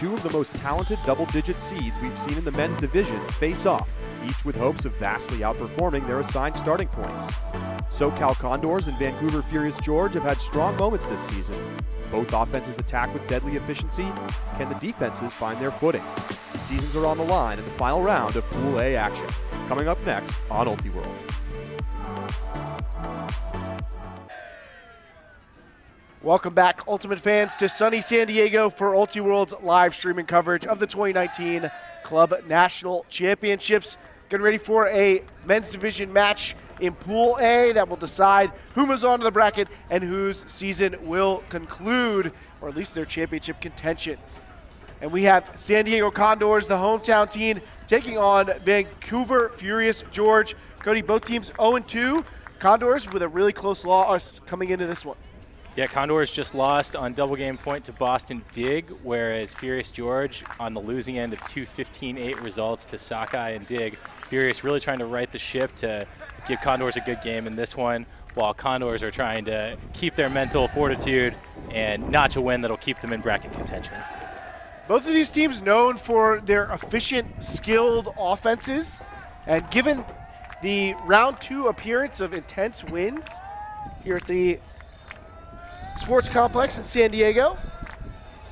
two of the most talented double-digit seeds we've seen in the men's division face off, each with hopes of vastly outperforming their assigned starting points. So Cal Condors and Vancouver Furious George have had strong moments this season. Both offenses attack with deadly efficiency. Can the defenses find their footing? The seasons are on the line in the final round of Pool A action. Coming up next on Ultiworld. Welcome back, Ultimate fans, to sunny San Diego for Ultiworld's live streaming coverage of the 2019 Club National Championships. Getting ready for a men's division match in Pool A that will decide who moves on to the bracket and whose season will conclude, or at least their championship contention. And we have San Diego Condors, the hometown team, taking on Vancouver Furious George. Cody, both teams 0-2. Condors with a really close loss coming into this one. Yeah, Condors just lost on double game point to Boston Dig, whereas Furious George on the losing end of two 15-8 results to Sockeye and Dig. Furious really trying to right the ship to give Condors a good game in this one, while Condors are trying to keep their mental fortitude and notch a win that'll keep them in bracket contention. Both of these teams known for their efficient, skilled offenses, and given the round 2 appearance of intense wins here at the Sports Complex in San Diego,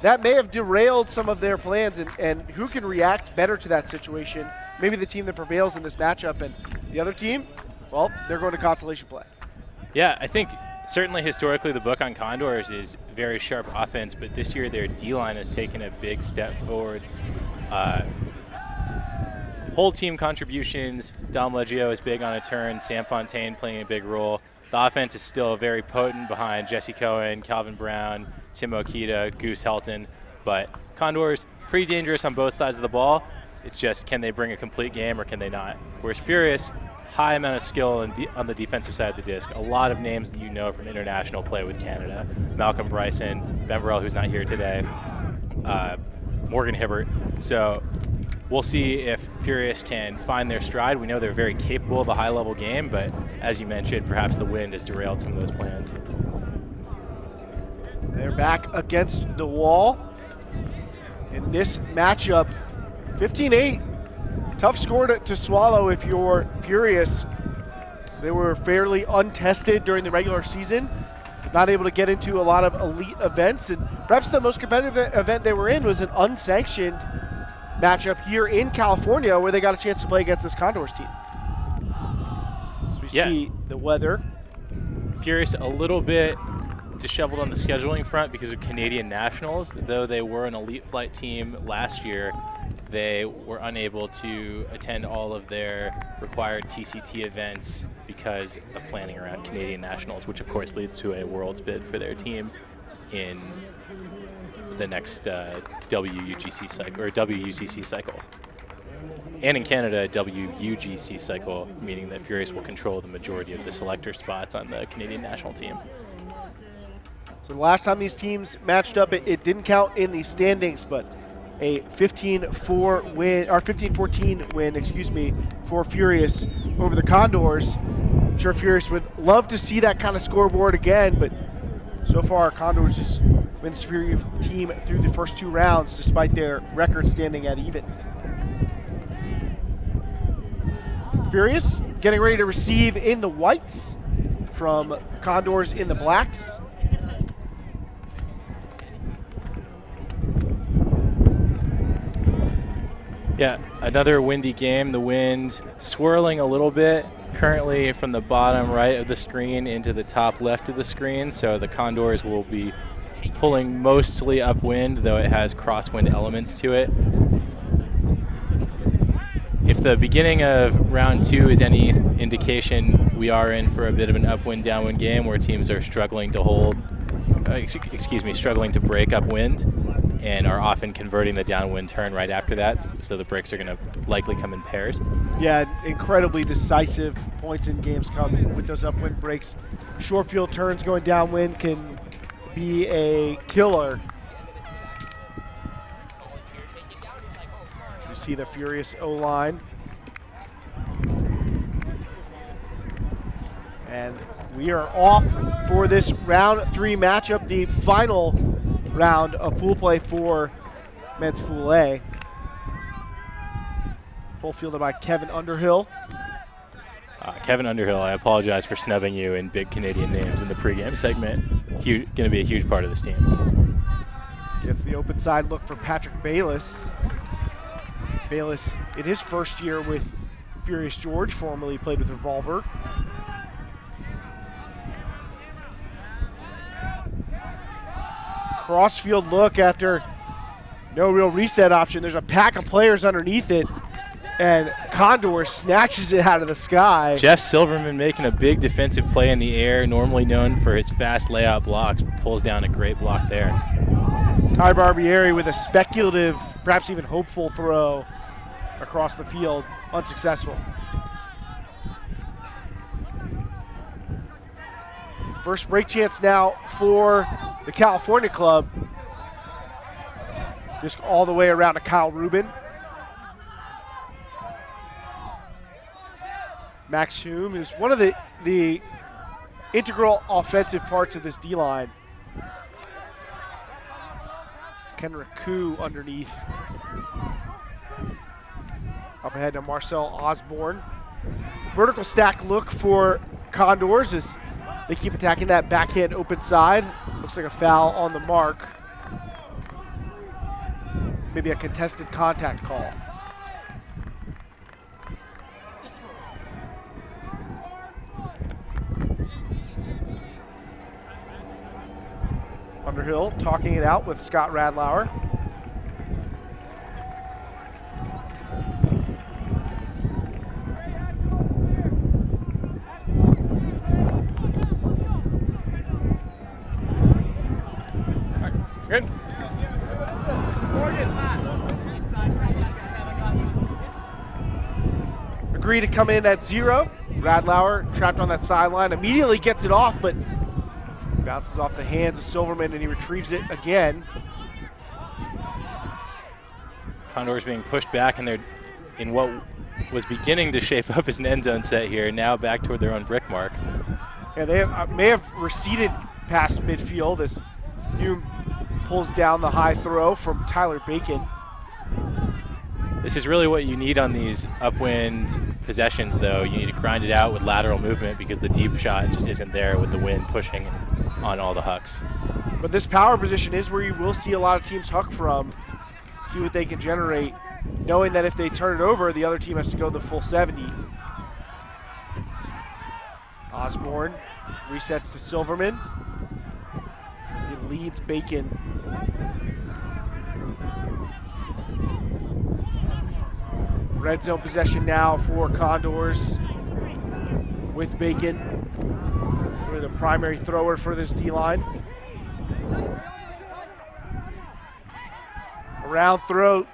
that may have derailed some of their plans, and who can react better to that situation? Maybe the team that prevails in this matchup, and the other team, well, they're going to consolation play. Yeah, I think certainly historically the book on Condors is very sharp offense, but this year their D-line has taken a big step forward. Whole team contributions, Dom Leggio is big on a turn, Sam Fontaine playing a big role. The offense is still very potent behind Jesse Cohen, Calvin Brown, Tim Okita, Goose Helton, but Condors pretty dangerous on both sides of the ball. It's just, can they bring a complete game or can they not? Whereas Furious, high amount of skill on the defensive side of the disc. A lot of names that you know from international play with Canada. Malcolm Bryson, Ben Burrell, who's not here today, Morgan Hibbert. So we'll see if Furious can find their stride. We know they're very capable of a high-level game, but as you mentioned, perhaps the wind has derailed some of those plans. They're back against the wall in this matchup. 15-8, tough score to swallow if you're Furious. They were fairly untested during the regular season, not able to get into a lot of elite events, and perhaps the most competitive event they were in was an unsanctioned matchup here in California where they got a chance to play against this Condors team. As we see the weather. Furious a little bit disheveled on the scheduling front because of Canadian Nationals. Though they were an elite flight team last year, they were unable to attend all of their required TCT events because of planning around Canadian Nationals, which of course leads to a Worlds bid for their team in the next WUGC cycle or WUCC cycle. And in Canada, WUGC cycle, meaning that Furious will control the majority of the selector spots on the Canadian national team. So the last time these teams matched up, it didn't count in the standings, but a 15-4 win, or 15-14 win, excuse me, for Furious over the Condors. I'm sure Furious would love to see that kind of scoreboard again, but so far Condors just been the superior team through the first 2 rounds, despite their record standing at even. Furious getting ready to receive in the whites from Condors in the blacks. Yeah, another windy game. The wind swirling a little bit, currently from the bottom right of the screen into the top left of the screen, so the Condors will be pulling mostly upwind, though it has crosswind elements to it. If the beginning of round 2 is any indication, we are in for a bit of an upwind downwind game where teams are struggling to hold, struggling to break upwind and are often converting the downwind turn right after that, so the breaks are going to likely come in pairs. Yeah, incredibly decisive points in games come with those upwind breaks. Short field turns going downwind can be a killer. As we see the Furious O-line. And we are off for this round 3 matchup, the final round of pool play for men's Pool A. Full fielded by Kevin Underhill. Kevin Underhill, I apologize for snubbing you in big Canadian names in the pregame segment. Going to be a huge part of this team. Gets the open side look for Patrick Bayless. Bayless, in his first year with Furious George, formerly played with Revolver. Crossfield look after no real reset option. There's a pack of players underneath it, and Condor snatches it out of the sky. Jeff Silverman making a big defensive play in the air, normally known for his fast layout blocks, pulls down a great block there. Ty Barbieri with a speculative, perhaps even hopeful throw across the field, unsuccessful. First break chance now for the California club. Just all the way around to Kyle Rubin. Max Hume is one of the integral offensive parts of this D-line. Kenrick Koo underneath. Up ahead to Marcel Osborne. Vertical stack look for Condors as they keep attacking that backhand open side. Looks like a foul on the mark. Maybe a contested contact call. Underhill talking it out with Scott Radlauer. Good. Agree to come in at 0. Radlauer trapped on that sideline, immediately gets it off, but bounces off the hands of Silverman and he retrieves it again. Condors being pushed back, and they're in what was beginning to shape up as an end zone set here, now back toward their own brick mark. Yeah, they may have receded past midfield as Hume pulls down the high throw from Tyler Bacon. This is really what you need on these upwind possessions, though. You need to grind it out with lateral movement because the deep shot just isn't there with the wind pushing on all the hucks. But this power position is where you will see a lot of teams huck from, see what they can generate, knowing that if they turn it over, the other team has to go the full 70. Osborne resets to Silverman. He leads Bacon. Red zone possession now for Condors with Bacon. We're the primary thrower for this D-line. Around throw,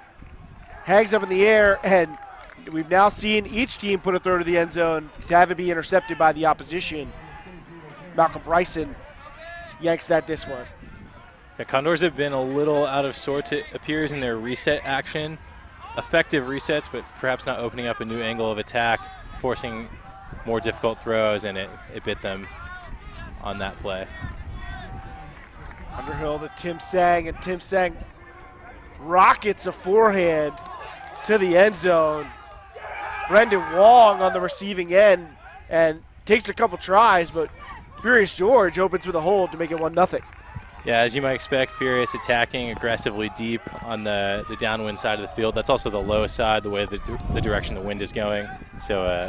hangs up in the air, and we've now seen each team put a throw to the end zone to have it be intercepted by the opposition. Malcolm Bryson yanks that disc one. The Condors have been a little out of sorts, it appears, in their reset action. Effective resets, but perhaps not opening up a new angle of attack, forcing more difficult throws, and it bit them on that play. Underhill to Tim Sang, and Tim Sang rockets a forehand to the end zone. Brendan Wong on the receiving end and takes a couple tries, but Furious George opens with a hold to make it 1-0. Yeah, as you might expect, Furious attacking aggressively deep on the downwind side of the field. That's also the low side, the way the direction the wind is going. So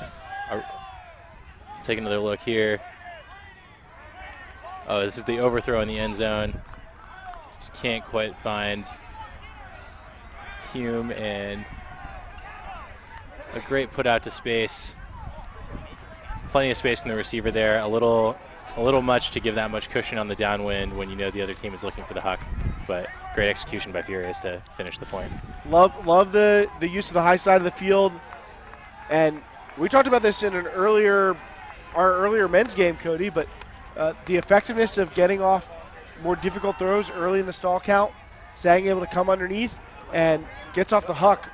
take another look here. Oh, this is the overthrow in the end zone. Just can't quite find Hume, and a great put out to space. Plenty of space from the receiver there. A little much to give that much cushion on the downwind when you know the other team is looking for the huck, but great execution by Furious to finish the point. Love the use of the high side of the field, and we talked about this in our earlier men's game, Cody, but the effectiveness of getting off more difficult throws early in the stall count, Sang able to come underneath and gets off the huck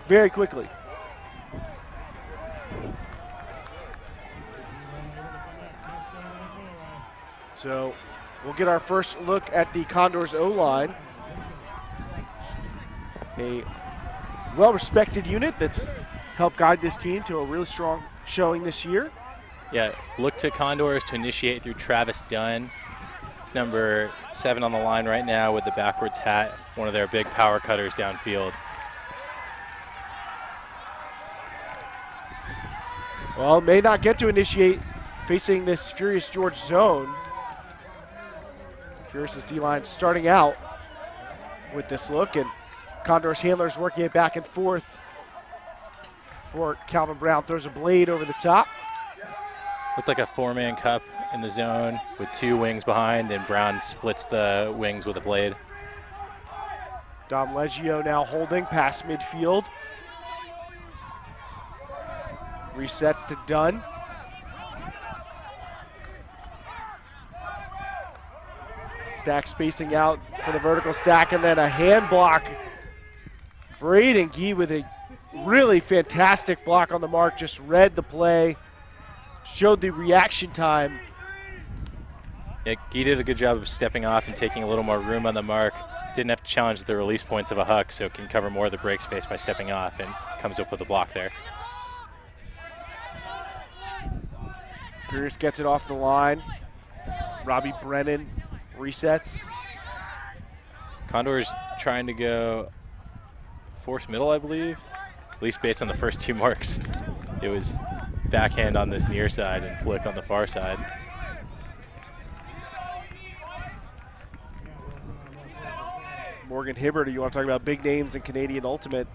very quickly. So we'll get our first look at the Condors O-line. a well-respected unit that's helped guide this team to a really strong showing this year. Yeah, look to Condors to initiate through Travis Dunn. He's number 7 on the line right now with the backwards hat, one of their big power cutters downfield. Well, may not get to initiate facing this Furious George zone. Furious' D-line starting out with this look, and Condors handlers working it back and forth for Calvin Brown. Throws a blade over the top. Looked like a 4-man cup in the zone with 2 wings behind, and Brown splits the wings with a blade. Dom Leggio now holding past midfield. Resets to Dunn. Stack spacing out for the vertical stack, and then a hand block. Braden Gee with a really fantastic block on the mark, just read the play, showed the reaction time. Yeah, Gee did a good job of stepping off and taking a little more room on the mark. Didn't have to challenge the release points of a huck, so can cover more of the break space by stepping off, and comes up with a block there. Furious gets it off the line. Robbie Brennan resets. Condors trying to go force middle, I believe, at least based on the first 2 marks. It was backhand on this near side and flick on the far side. Morgan Hibbert, you want to talk about big names in Canadian Ultimate.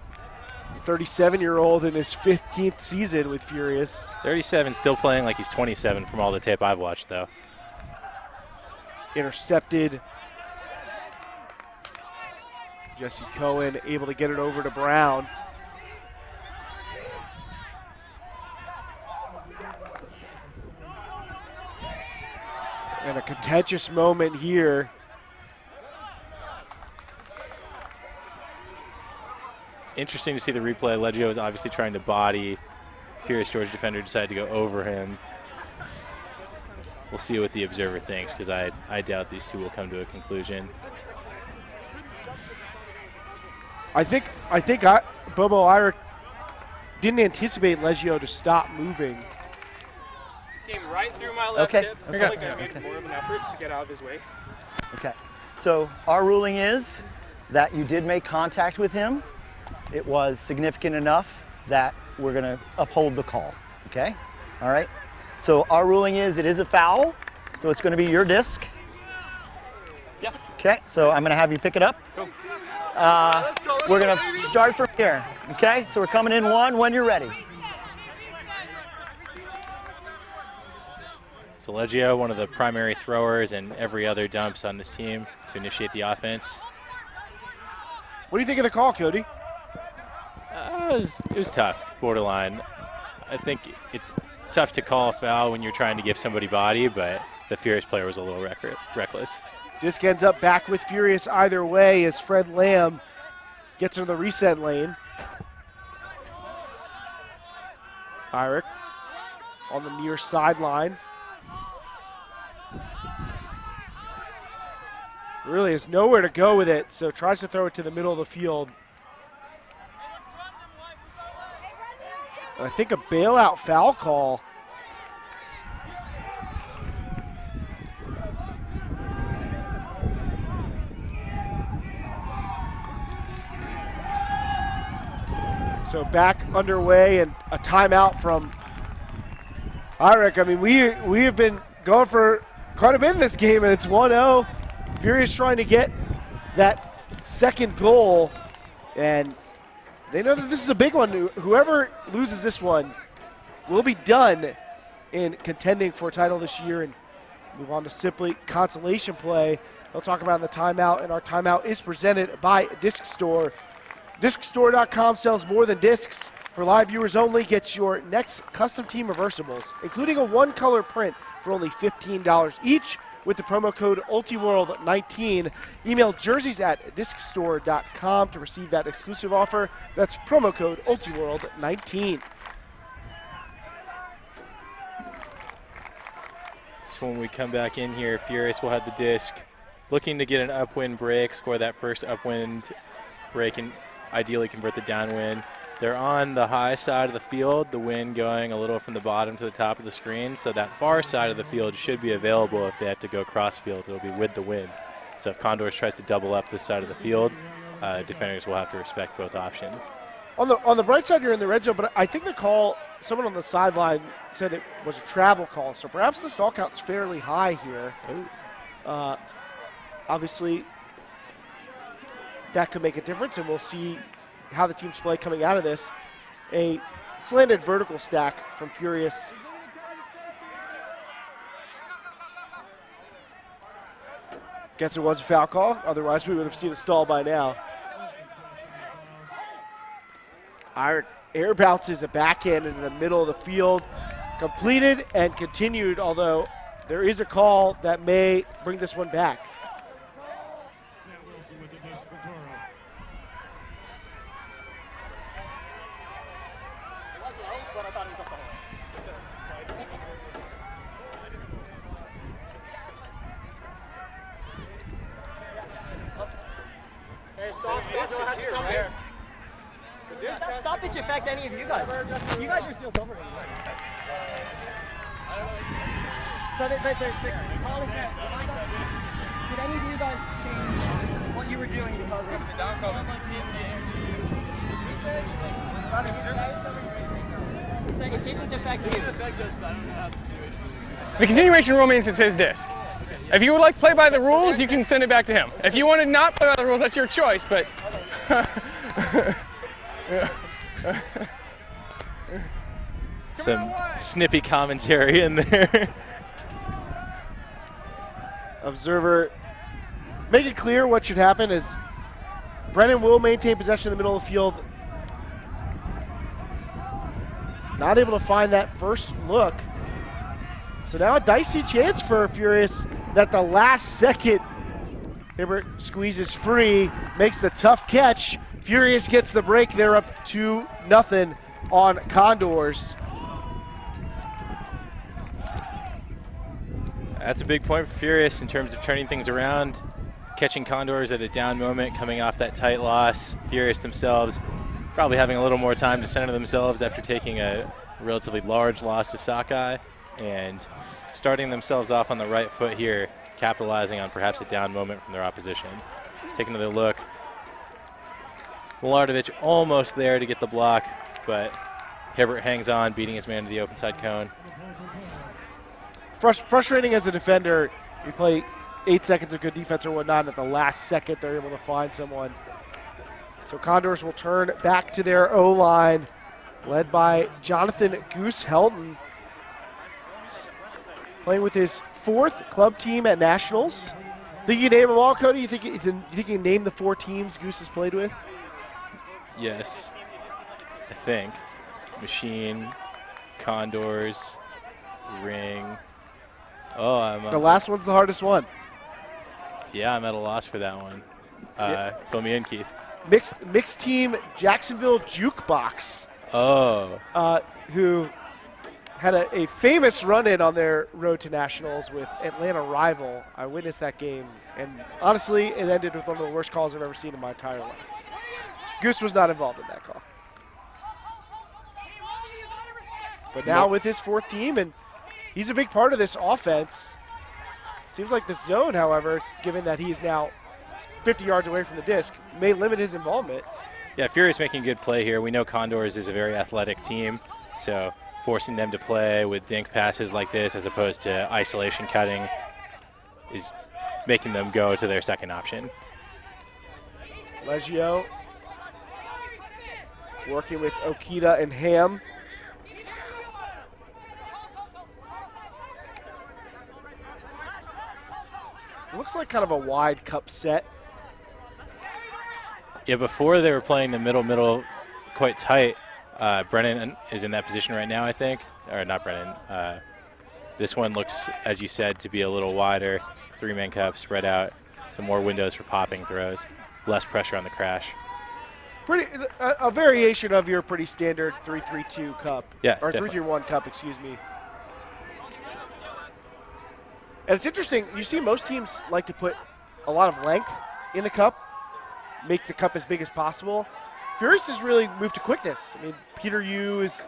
37-year-old in his 15th season with Furious. 37, still playing like he's 27 from all the tape I've watched, though. Intercepted. Jesse Cohen able to get it over to Brown. And a contentious moment here. Interesting to see the replay. Leggio is obviously trying to body. Furious George defender decided to go over him. We'll see what the observer thinks, because I doubt these two will come to a conclusion. I think Bobo Irick didn't anticipate Leggio to stop moving. Came right through my left hip. I feel like I made more of an effort to get out of his way. Okay. So our ruling is that you did make contact with him. It was significant enough that we're going to uphold the call. Okay? All right? So our ruling is it is a foul. So it's going to be your disc. Yeah. Okay. So I'm going to have you pick it up. Go. We're going to start from here. Okay? So we're coming in 1 when you're ready. So Leggio, one of the primary throwers and every other dumps on this team to initiate the offense. What do you think of the call, Cody? It was tough, borderline. I think it's tough to call a foul when you're trying to give somebody body, but the Furious player was a little reckless. Disc ends up back with Furious either way as Fred Lamb gets into the reset lane. Irick on the near sideline. Really has nowhere to go with it, so tries to throw it to the middle of the field. And I think a bailout foul call. So back underway and a timeout from Irick. I mean, we have been going for quite a bit in this game, and it's 1-0. Furious trying to get that second goal, and they know that this is a big one. Whoever loses this one will be done in contending for a title this year and move on to simply consolation play. They'll talk about in the timeout, and our timeout is presented by Disc Store. DiscStore.com sells more than discs. For live viewers only, get your next custom team reversibles, including a one-color print for only $15 each with the promo code Ultiworld19. Email jerseys at DiscStore.com to receive that exclusive offer. That's promo code Ultiworld19. So when we come back in here, Furious will have the disc, looking to get an upwind break, score that first upwind break in ideally convert the downwind. They're on the high side of the field, the wind going a little from the bottom to the top of the screen, so that far side of the field should be available if they have to go cross field. It'll be with the wind. So if Condors tries to double up this side of the field, defenders will have to respect both options. On the bright side, you're in the red zone, but I think the call, someone on the sideline said it was a travel call, so perhaps the stall count's fairly high here. Obviously, that could make a difference, and we'll see how the teams play coming out of this. A slanted vertical stack from Furious. Guess it was a foul call, otherwise we would have seen a stall by now. Air bounces a backhand into the middle of the field. Completed and continued, although there is a call that may bring this one back. Does that stoppage affect any of you guys? You guys are still covering. So the call is that. Did any of you guys change what you were doing because of the downscope? So it didn't affect you. It didn't affect us, but I don't know how the situation was. The continuation rule means it's his disc. If you would like to play by the rules, you can send it back to him. If you want to not play by the rules, that's your choice, but... Some snippy commentary in there. Observer, make it clear what should happen is Brennan will maintain possession in the middle of the field. Not able to find that first look. So now a dicey chance for Furious that the last second Hibbert squeezes free, makes the tough catch. Furious gets the break. They're up 2-0 on Condors. That's a big point for Furious in terms of turning things around, catching Condors at a down moment, coming off that tight loss. Furious themselves probably having a little more time to center themselves after taking a relatively large loss to Sockeye, and starting themselves off on the right foot here, capitalizing on perhaps a down moment from their opposition. Take another look. Milardovich almost there to get the block, but Hibbert hangs on, beating his man to the open side cone. Frustrating as a defender. You play 8 seconds of good defense or whatnot, and at the last second they're able to find someone. So Condors will turn back to their O-line, led by Jonathan Goose Helton, playing with his 4th club team at Nationals. Think you can name them all, Cody? You think you can name the 4 teams Goose has played with? Yes, I think. Machine, Condors, Ring. Oh, I'm the last one's the hardest one. Yeah, I'm at a loss for that one. Fill me in, Keith. Mixed team Jacksonville Jukebox. Oh. Who had a famous run-in on their road to Nationals with Atlanta rival. I witnessed that game, and honestly, it ended with one of the worst calls I've ever seen in my entire life. Goose was not involved in that call. But now with his 4th team, and he's a big part of this offense. It seems like the zone, however, given that he is now 50 yards away from the disc, may limit his involvement. Yeah, Furious making good play here. We know Condors is a very athletic team, so forcing them to play with dink passes like this as opposed to isolation cutting is making them go to their second option. Leggio working with Okita and Ham. It looks like kind of a wide cup set. Yeah, before they were playing the middle quite tight. Brennan is in that position right now, I think. Or not Brennan. This one looks, as you said, to be a little wider. 3-man cup spread out. Some more windows for popping throws. Less pressure on the crash. A variation of your pretty standard 3-3-2 cup. Yeah, or definitely. 3-3-1 cup, excuse me. And it's interesting, you see most teams like to put a lot of length in the cup, make the cup as big as possible. Furious has really moved to quickness. I mean, Peter Yu is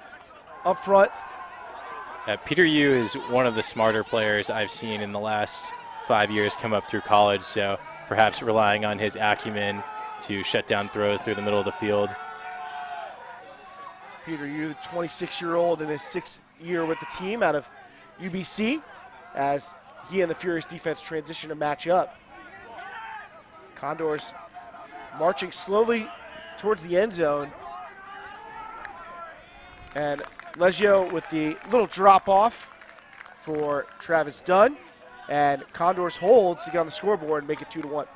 up front. Peter Yu is one of the smarter players I've seen in the last 5 years come up through college, so perhaps relying on his acumen to shut down throws through the middle of the field. Peter Yu, the 26-year-old in his 6th year with the team out of UBC, as he and the Furious defense transition to match up. Condors marching slowly towards the end zone. And Leggio with the little drop off for Travis Dunn. And Condors holds to get on the scoreboard and make it 2-1.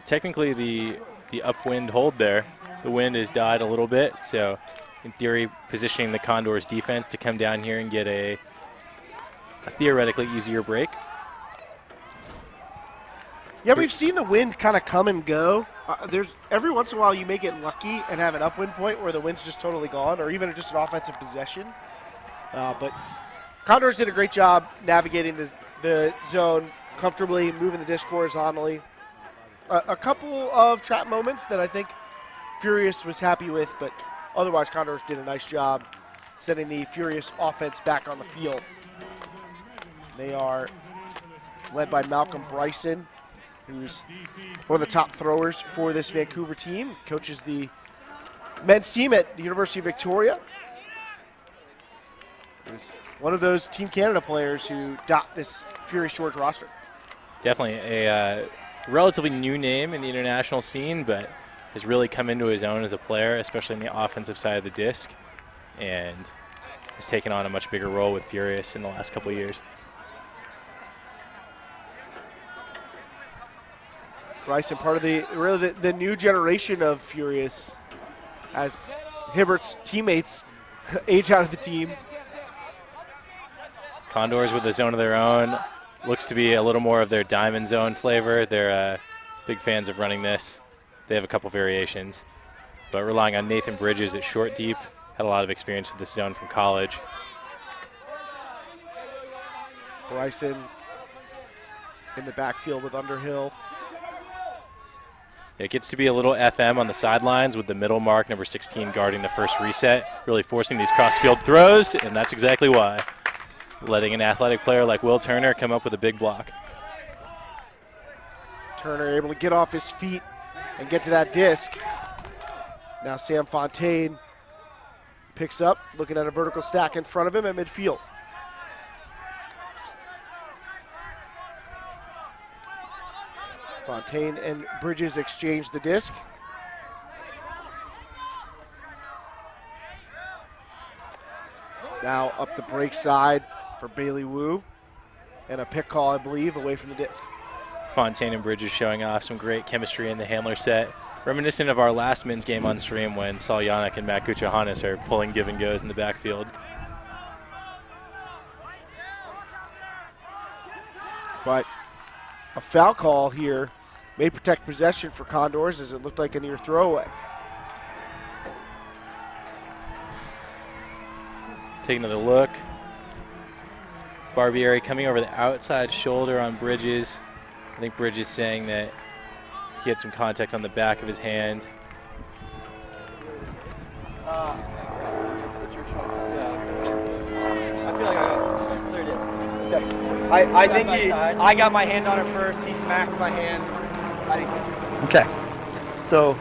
Technically the upwind hold there. The wind has died a little bit, so in theory positioning the Condors defense to come down here and get a theoretically easier break. Yeah, we've seen the wind kind of come and go. There's every once in a while you may get lucky and have an upwind point where the wind's just totally gone, or even just an offensive possession. But Condors did a great job navigating the zone comfortably, moving the disc horizontally. A couple of trap moments that I think Furious was happy with, but otherwise Condors did a nice job setting the Furious offense back on the field. They are led by Malcolm Bryson, who's one of the top throwers for this Vancouver team, coaches the men's team at the University of Victoria. He's one of those Team Canada players who dot this Furious George roster. Definitely a relatively new name in the international scene, but has really come into his own as a player, especially in the offensive side of the disc, and has taken on a much bigger role with Furious in the last couple of years. Bryson, part of the new generation of Furious, as Hibbert's teammates age out of the team. Condors with a zone of their own. Looks to be a little more of their diamond zone flavor. They're big fans of running this. They have a couple variations, but relying on Nathan Bridges at short deep. Had a lot of experience with this zone from college. Bryson in the backfield with Underhill. It gets to be a little FM on the sidelines with the middle mark, number 16, guarding the first reset, really forcing these cross-field throws, and that's exactly why. Letting an athletic player like Will Turner come up with a big block. Turner able to get off his feet and get to that disc. Now Sam Fontaine picks up, looking at a vertical stack in front of him at midfield. Fontaine and Bridges exchange the disc. Now up the break side for Bailey Wu. And a pick call, I believe, away from the disc. Fontaine and Bridges showing off some great chemistry in the handler set. Reminiscent of our last men's game on stream when Saul Yannick and Matt Guchahanis are pulling give and goes in the backfield. But a foul call here may protect possession for Condors, as it looked like a near throwaway. Take another look. Barbieri coming over the outside shoulder on Bridges. I think Bridges saying that he had some contact on the back of his hand. It's your choice. Yeah. I feel like I cleared it. Okay. I think I got my hand on it first. He smacked my hand. I didn't catch it. Okay. So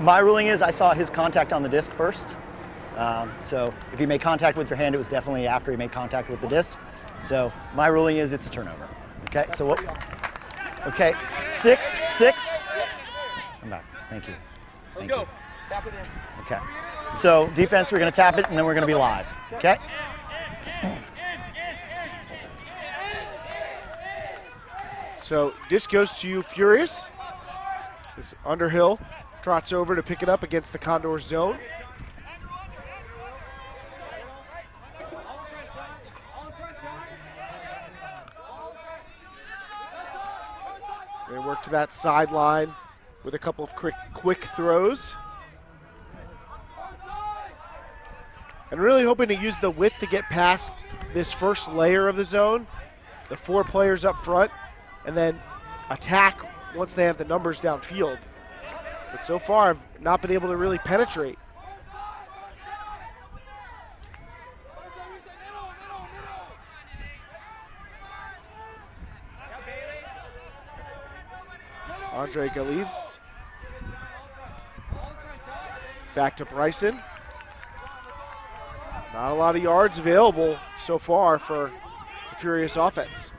my ruling is I saw his contact on the disc first. So if he made contact with your hand, it was definitely after he made contact with the disc. So my ruling is it's a turnover. Okay, so what? Okay, 6-6. I'm back. Thank you. Let's go. Tap it in. Okay. So defense, we're going to tap it, and then we're going to be live. Okay? So disc goes to Furious. This Underhill trots over to pick it up against the Condors zone. They work to that sideline with a couple of quick throws. And really hoping to use the width to get past this first layer of the zone, the 4 players up front, and then attack once they have the numbers downfield. But so far, I've not been able to really penetrate. Andre Galiz. Back to Bryson. Not a lot of yards available so far for the Furious offense.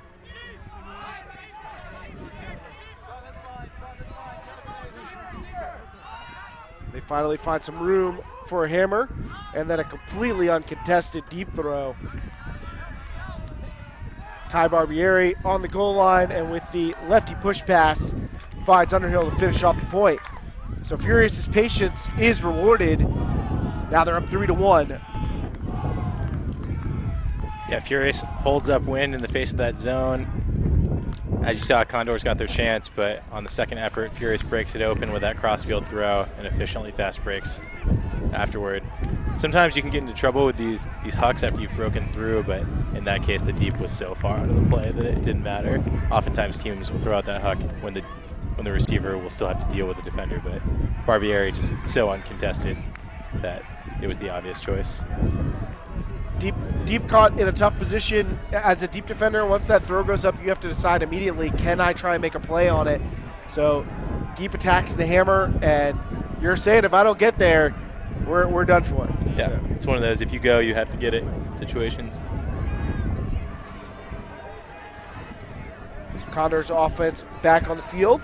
They finally find some room for a hammer, and then a completely uncontested deep throw. Ty Barbieri on the goal line, and with the lefty push pass, finds Underhill to finish off the point. So Furious's patience is rewarded. Now they're up 3-1. Yeah, Furious holds up wind in the face of that zone. As you saw, Condors got their chance, but on the second effort, Furious breaks it open with that crossfield throw and efficiently fast breaks afterward. Sometimes you can get into trouble with these hucks after you've broken through, but in that case, the deep was so far out of the play that it didn't matter. Oftentimes, teams will throw out that huck when the receiver will still have to deal with the defender, but Barbieri just so uncontested that it was the obvious choice. Deep caught in a tough position as a deep defender. Once that throw goes up, you have to decide immediately, can I try and make a play on it? So Deep attacks the hammer, and you're saying if I don't get there, we're done for. Yeah, so it's one of those if you go, you have to get it situations. Condors offense back on the field.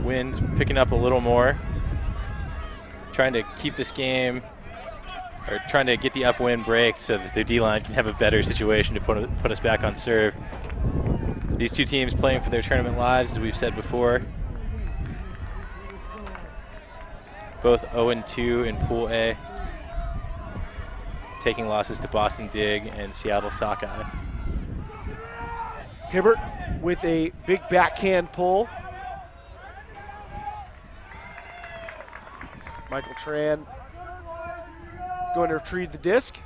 Wind's picking up a little more. Trying to keep this game, or trying to get the upwind break so that the D-line can have a better situation to put us back on serve. These two teams playing for their tournament lives, as we've said before. Both 0-2 in Pool A, taking losses to Boston Dig and Seattle Sockeye. Hibbert with a big backhand pull. Michael Tran going to retrieve the disc.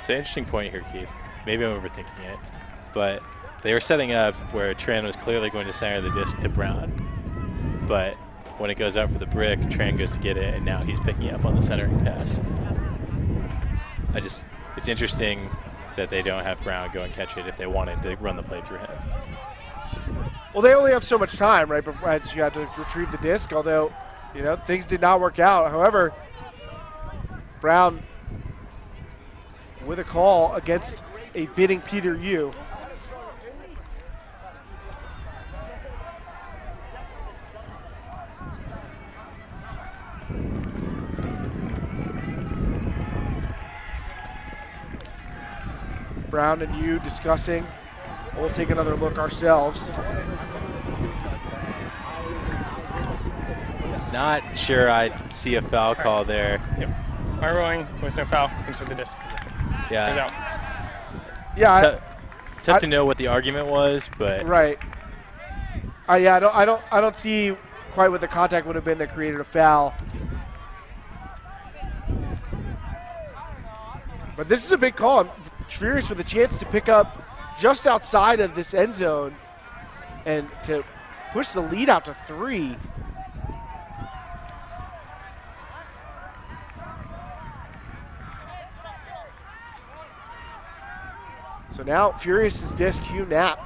So interesting point here, Keith. Maybe I'm overthinking it, but they were setting up where Tran was clearly going to center the disc to Brown, but when it goes out for the brick, Tran goes to get it, and now he's picking up on the centering pass. It's interesting that they don't have Brown go and catch it if they wanted to run the play through him. Well, they only have so much time, right? But as you had to retrieve the disc, although, you know, things did not work out. However, Brown with a call against a bidding Peter Yu. Brown and Yu discussing. We'll take another look ourselves. Not sure I see a foul call there. Yep. My ruling was no foul into the disc. Yeah. He's out. Yeah. Tough to know what the argument was, but right. Yeah, I don't see quite what the contact would have been that created a foul. But this is a big call. I'm Furious with a chance to pick up just outside of this end zone and to push the lead out to 3. So now Furious's disc, Hugh Knapp,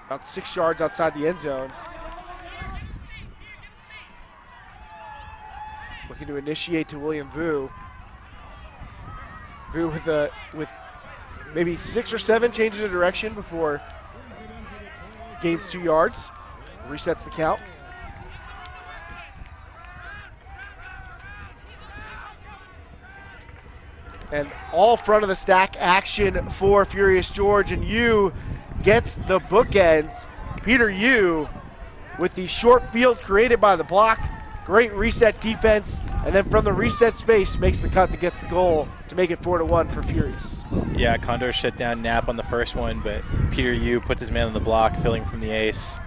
about 6 yards outside the end zone. Looking to initiate to William Vu. Vu with maybe 6 or 7 changes of direction before gains 2 yards, resets the count. And all front of the stack action for Furious George, and Yu gets the bookends. Peter Yu with the short field created by the block. Great reset defense, and then from the reset space makes the cut that gets the goal to make it 4-1 for Furious. Yeah, Condors shut down Knapp on the first one, but Peter Yu puts his man on the block, filling from the ace,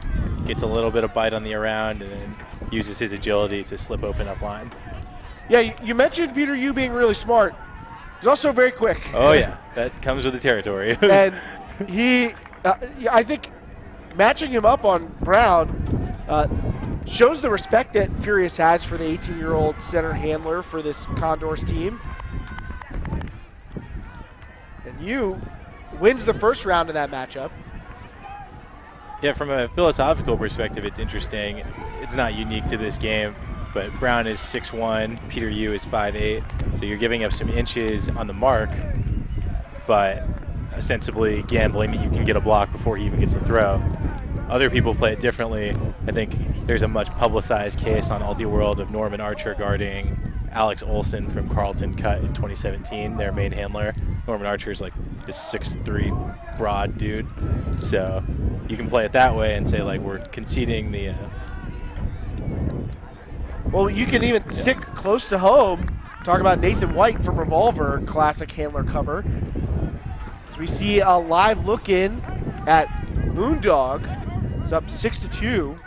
gets a little bit of bite on the around, and then uses his agility to slip open up line. Yeah, you mentioned Peter Yu being really smart. He's also very quick. Oh yeah, that comes with the territory. And I think matching him up on Brown shows the respect that Furious has for the 18-year-old center handler for this Condors team. And Yu wins the first round of that matchup. Yeah, from a philosophical perspective, it's interesting. It's not unique to this game, but Brown is 6'1", Peter Yu is 5'8", so you're giving up some inches on the mark, but ostensibly gambling that you can get a block before he even gets the throw. Other people play it differently. I think there's a much publicized case on Ultiworld of Norman Archer guarding Alex Olsen from Carleton Cut in 2017, their main handler. Norman Archer is like this 6'3" broad dude. So you can play it that way and say, like, we're conceding the... Well, you can even stick close to home. Talk about Nathan White from Revolver, classic handler cover. As we see a live look in at Moondog. It's up 6-2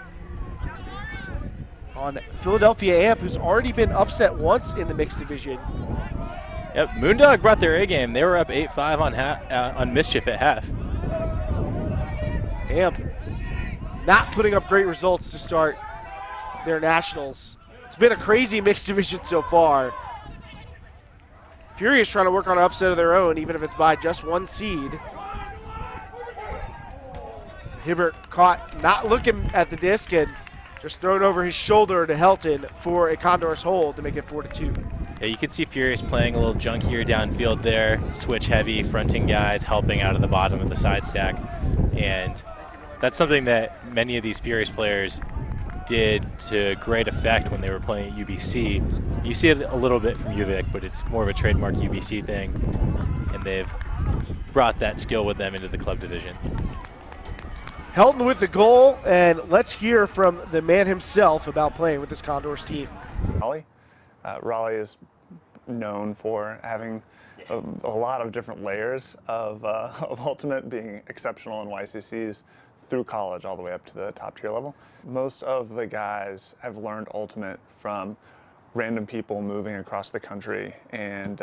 on Philadelphia Amp, who's already been upset once in the mixed division. Yep, Moondog brought their A game. They were up 8-5 on Mischief at half. Amp not putting up great results to start their nationals. It's been a crazy mixed division so far. Furious trying to work on an upset of their own, even if it's by just one seed. Hibbert caught not looking at the disc and just thrown over his shoulder to Helton for a Condors hold to make it 4-2. Yeah, you can see Furious playing a little junkier downfield there, switch heavy, fronting guys, helping out of the bottom of the side stack. And that's something that many of these Furious players did to great effect when they were playing at UBC. You see it a little bit from UVic, but it's more of a trademark UBC thing, and they've brought that skill with them into the club division. Helton with the goal, and let's hear from the man himself about playing with this Condors team. Raleigh is known for having a lot of different layers of Ultimate, being exceptional in YCCs through college all the way up to the top tier level. Most of the guys have learned Ultimate from random people moving across the country and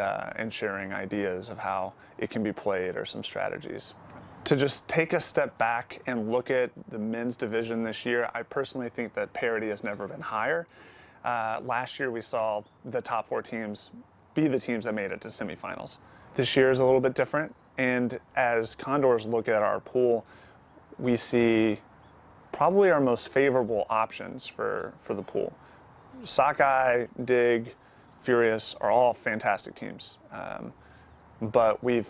sharing ideas of how it can be played or some strategies. To just take a step back and look at the men's division this year, I personally think that parity has never been higher. Last year we saw the top 4 teams be the teams that made it to semifinals. This year is a little bit different, and as Condors look at our pool, we see probably our most favorable options for the pool. Sockeye, Dig, Furious are all fantastic teams, but we've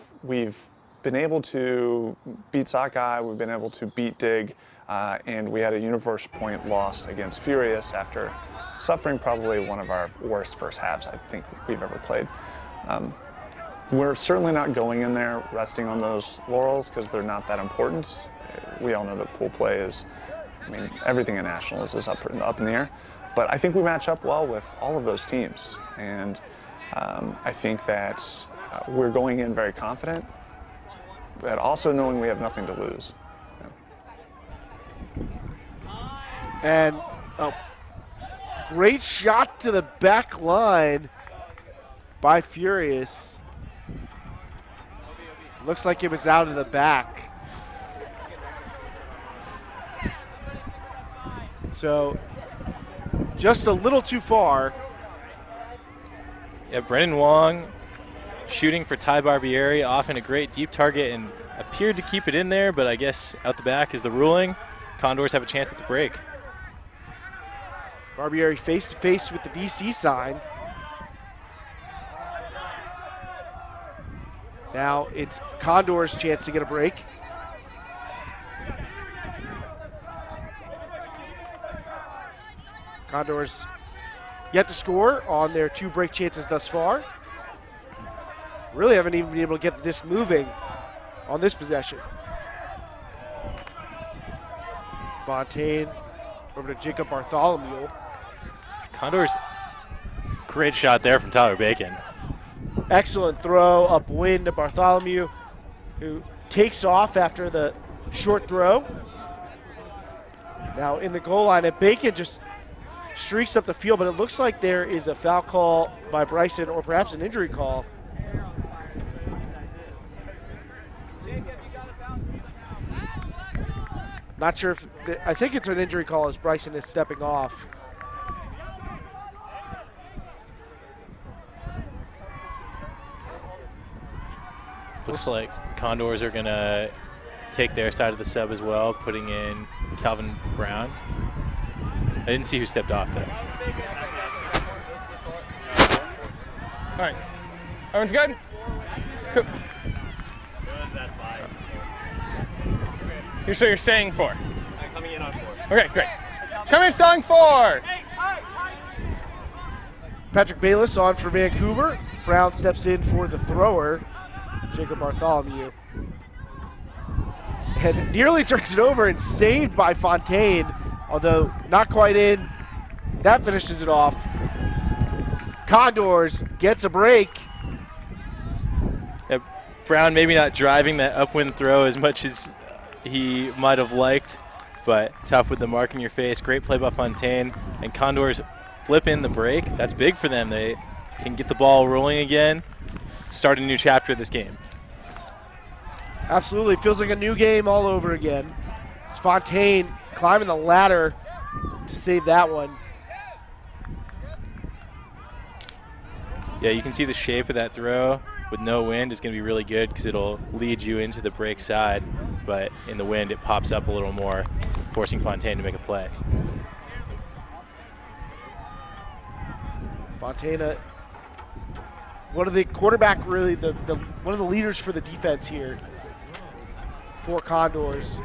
been able to beat Sockeye, we've been able to beat Dig, and we had a universe point loss against Furious after suffering probably one of our worst first halves I think we've ever played. We're certainly not going in there resting on those laurels because they're not that important. We all know that pool play is, I mean, everything in nationals is up in the air, but I think we match up well with all of those teams, and I think that we're going in very confident, but also knowing we have nothing to lose. Yeah. And great shot to the back line by Furious. Looks like it was out of the back. So just a little too far. Yeah, Brennan Wong shooting for Ty Barbieri, often a great deep target, and appeared to keep it in there, but I guess out the back is the ruling. Condors have a chance at the break. Barbieri face to face with the VC sign. Now it's Condors' chance to get a break. Condors yet to score on their 2 break chances thus far. Really haven't even been able to get the disc moving on this possession. Fontaine over to Jacob Bartholomew. Condors, great shot there from Tyler Bacon. Excellent throw upwind to Bartholomew, who takes off after the short throw. Now in the goal line, and Bacon just streaks up the field, but it looks like there is a foul call by Bryson, or perhaps an injury call. Not sure if, I think it's an injury call as Bryson is stepping off. Looks like Condors are going to take their side of the sub as well, putting in Calvin Brown. I didn't see who stepped off, though. All right. Everyone's good? Cool. Here's what you're saying 4. I'm coming in on 4. Okay, great. Come in, song 4. Patrick Bayless on for Vancouver. Brown steps in for the thrower, Jacob Bartholomew. And nearly turns it over and saved by Fontaine, although not quite in. That finishes it off. Condors gets a break. Yeah, Brown maybe not driving that upwind throw as much as he might have liked, but tough with the mark in your face. Great play by Fontaine, and Condors flip in the break. That's big for them. They can get the ball rolling again, start a new chapter of this game. Absolutely, feels like a new game all over again. It's Fontaine climbing the ladder to save that one. Yeah, you can see the shape of that throw with no wind is going to be really good because it'll lead you into the break side, but in the wind it pops up a little more, forcing Fontaine to make a play. Fontaine, one of the quarterback, really one of the leaders for the defense here for Condors.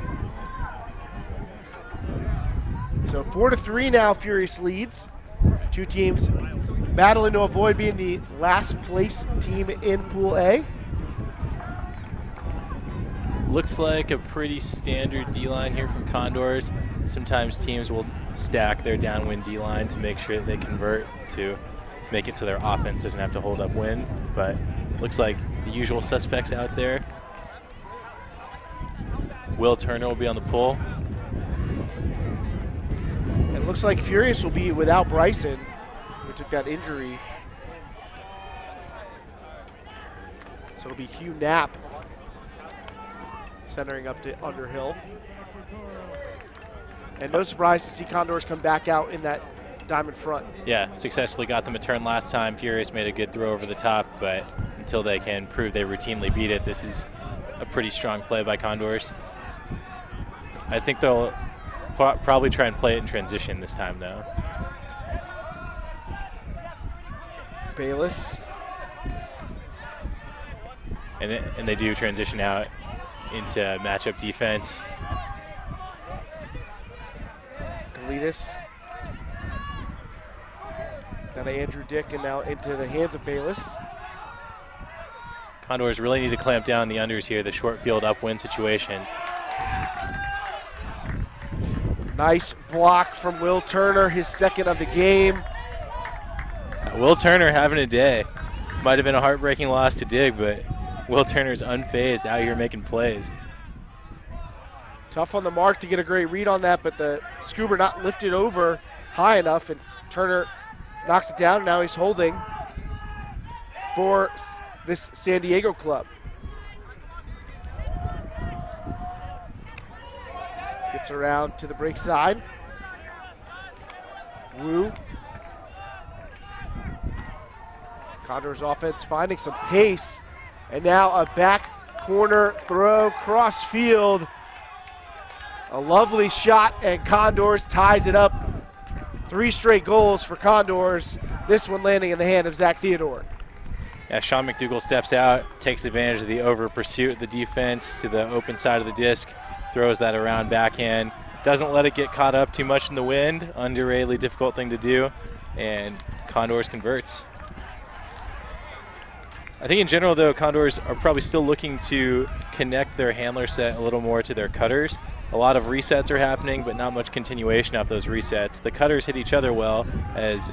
So 4-3 now, Furious leads. Two teams battling to avoid being the last place team in Pool A. Looks like a pretty standard D-line here from Condors. Sometimes teams will stack their downwind D-line to make sure that they convert to make it so their offense doesn't have to hold up wind, but looks like the usual suspects out there. Will Turner will be on the pull. It looks like Furious will be without Bryson, who took that injury. So it'll be Hugh Knapp centering up to Underhill. And no surprise to see Condors come back out in that diamond front. Yeah, successfully got them a turn last time. Furious made a good throw over the top, but until they can prove they routinely beat it, this is a pretty strong play by Condors. I think they'll probably try and play it in transition this time, though. Bayless. And they do transition out into matchup defense. Galitas. Down to Andrew Dick, and now into the hands of Bayless. Condors really need to clamp down the unders here, the short field upwind situation. Nice block from Will Turner, his second of the game. Will Turner having a day. Might have been a heartbreaking loss to Dig, but Will Turner's unfazed out here making plays. Tough on the mark to get a great read on that, but the scuba not lifted over high enough, and Turner knocks it down, and now he's holding for this San Diego club. Gets around to the break side. Wu. Condors offense finding some pace. And now a back corner throw cross field. A lovely shot, and Condors ties it up. 3 straight goals for Condors. This one landing in the hand of Zach Theodore. Yeah, Sean McDougall steps out, takes advantage of the over pursuit of the defense to the open side of the disc, throws that around backhand, doesn't let it get caught up too much in the wind, underratedly difficult thing to do, and Condors converts. I think in general, though, Condors are probably still looking to connect their handler set a little more to their cutters. A lot of resets are happening, but not much continuation off those resets. The cutters hit each other well, as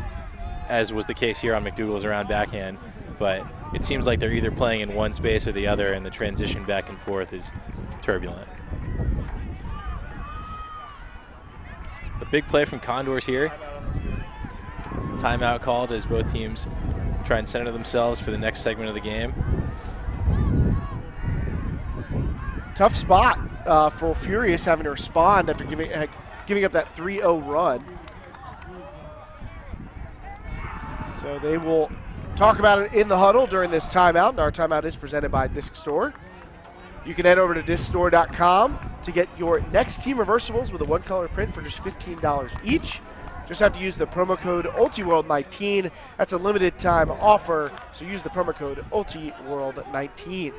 was the case here on McDougall's around backhand, but it seems like they're either playing in one space or the other, and the transition back and forth is turbulent. A big play from Condors here. Timeout called as both teams try and center themselves for the next segment of the game. Tough spot for Furious having to respond after giving up that 3-0 run. So they will talk about it in the huddle during this timeout, and our timeout is presented by Disc Store. You can head over to discstore.com to get your next team reversibles with a one-color print for just $15 each. Just have to use the promo code Ultiworld19. That's a limited time offer, so use the promo code Ultiworld19.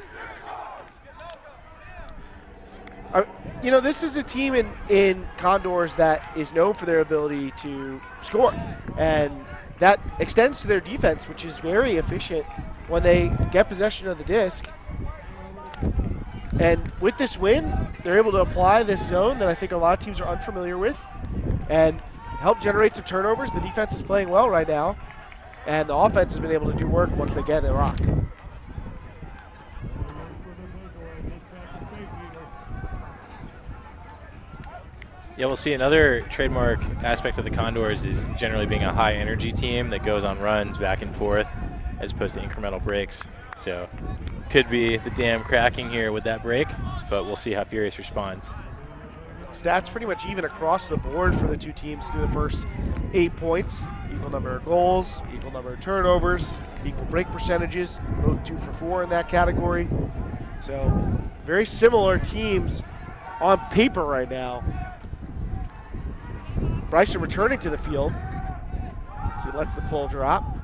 You know, this is a team in Condors that is known for their ability to score, and that extends to their defense, which is very efficient when they get possession of the disc. And with this win, they're able to apply this zone that I think a lot of teams are unfamiliar with and help generate some turnovers. The defense is playing well right now, and the offense has been able to do work once they get the rock. Yeah, we'll see another trademark aspect of the Condors is generally being a high energy team that goes on runs back and forth as opposed to incremental breaks. So could be the dam cracking here with that break, but we'll see how Furious responds. Stats pretty much even across the board for the two teams through the first 8 points. Equal number of goals, equal number of turnovers, equal break percentages, both 2 for 4 in that category. So very similar teams on paper right now. Bryson returning to the field. So he lets the pull drop.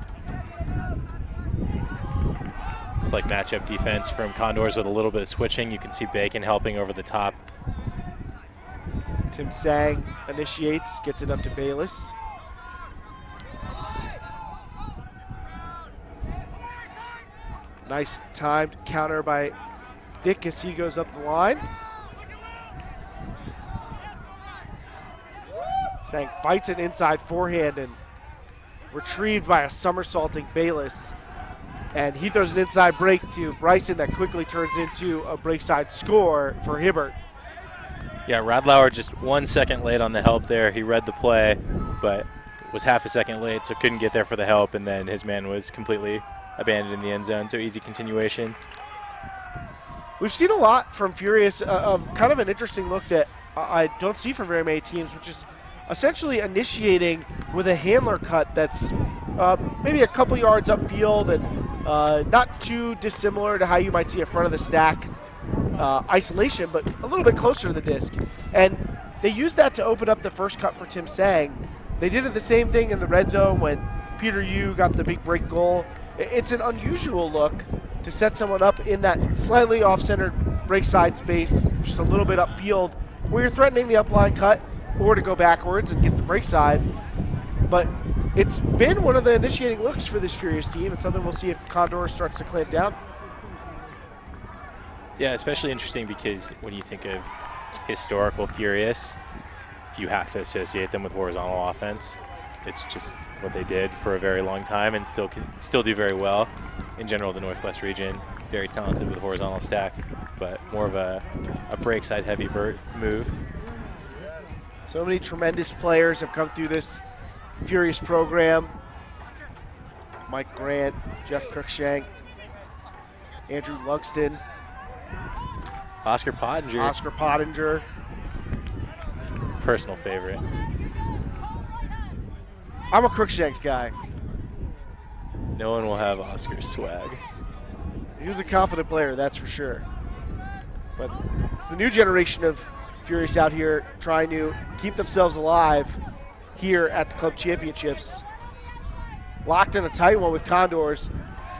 Looks like matchup defense from Condors with a little bit of switching. You can see Bacon helping over the top. Tim Sang initiates, gets it up to Bayless. Nice timed counter by Dick as he goes up the line. Sang fights an inside forehand and retrieved by a somersaulting Bayless. And he throws an inside break to Bryson that quickly turns into a breakside score for Hibbert. Yeah, Radlauer just 1 second late on the help there. He read the play, but was half a second late, so couldn't get there for the help, and then his man was completely abandoned in the end zone, so easy continuation. We've seen a lot from Furious of kind of an interesting look that I don't see from very many teams, which is essentially initiating with a handler cut that's maybe a couple yards upfield and not too dissimilar to how you might see a front of the stack isolation, but a little bit closer to the disc. And they used that to open up the first cut for Tim Sang. They did it the same thing in the red zone when Peter Yu got the big break goal. It's an unusual look to set someone up in that slightly off-center break side space, just a little bit upfield, where you're threatening the upline cut or to go backwards and get the break side. But it's been one of the initiating looks for this Furious team. It's something we'll see if Condor starts to clamp down. Yeah, especially interesting because when you think of historical Furious, you have to associate them with horizontal offense. It's just what they did for a very long time and still do very well. In general, the Northwest region, very talented with horizontal stack, but more of a break side heavy move. So many tremendous players have come through this Furious program. Mike Grant, Jeff Cruikshank, Andrew Lugston, Oscar Pottinger. Personal favorite. I'm a Cruikshank guy. No one will have Oscar's swag. He was a confident player, that's for sure. But it's the new generation of Furious out here trying to keep themselves alive here at the club championships. Locked in a tight one with Condors,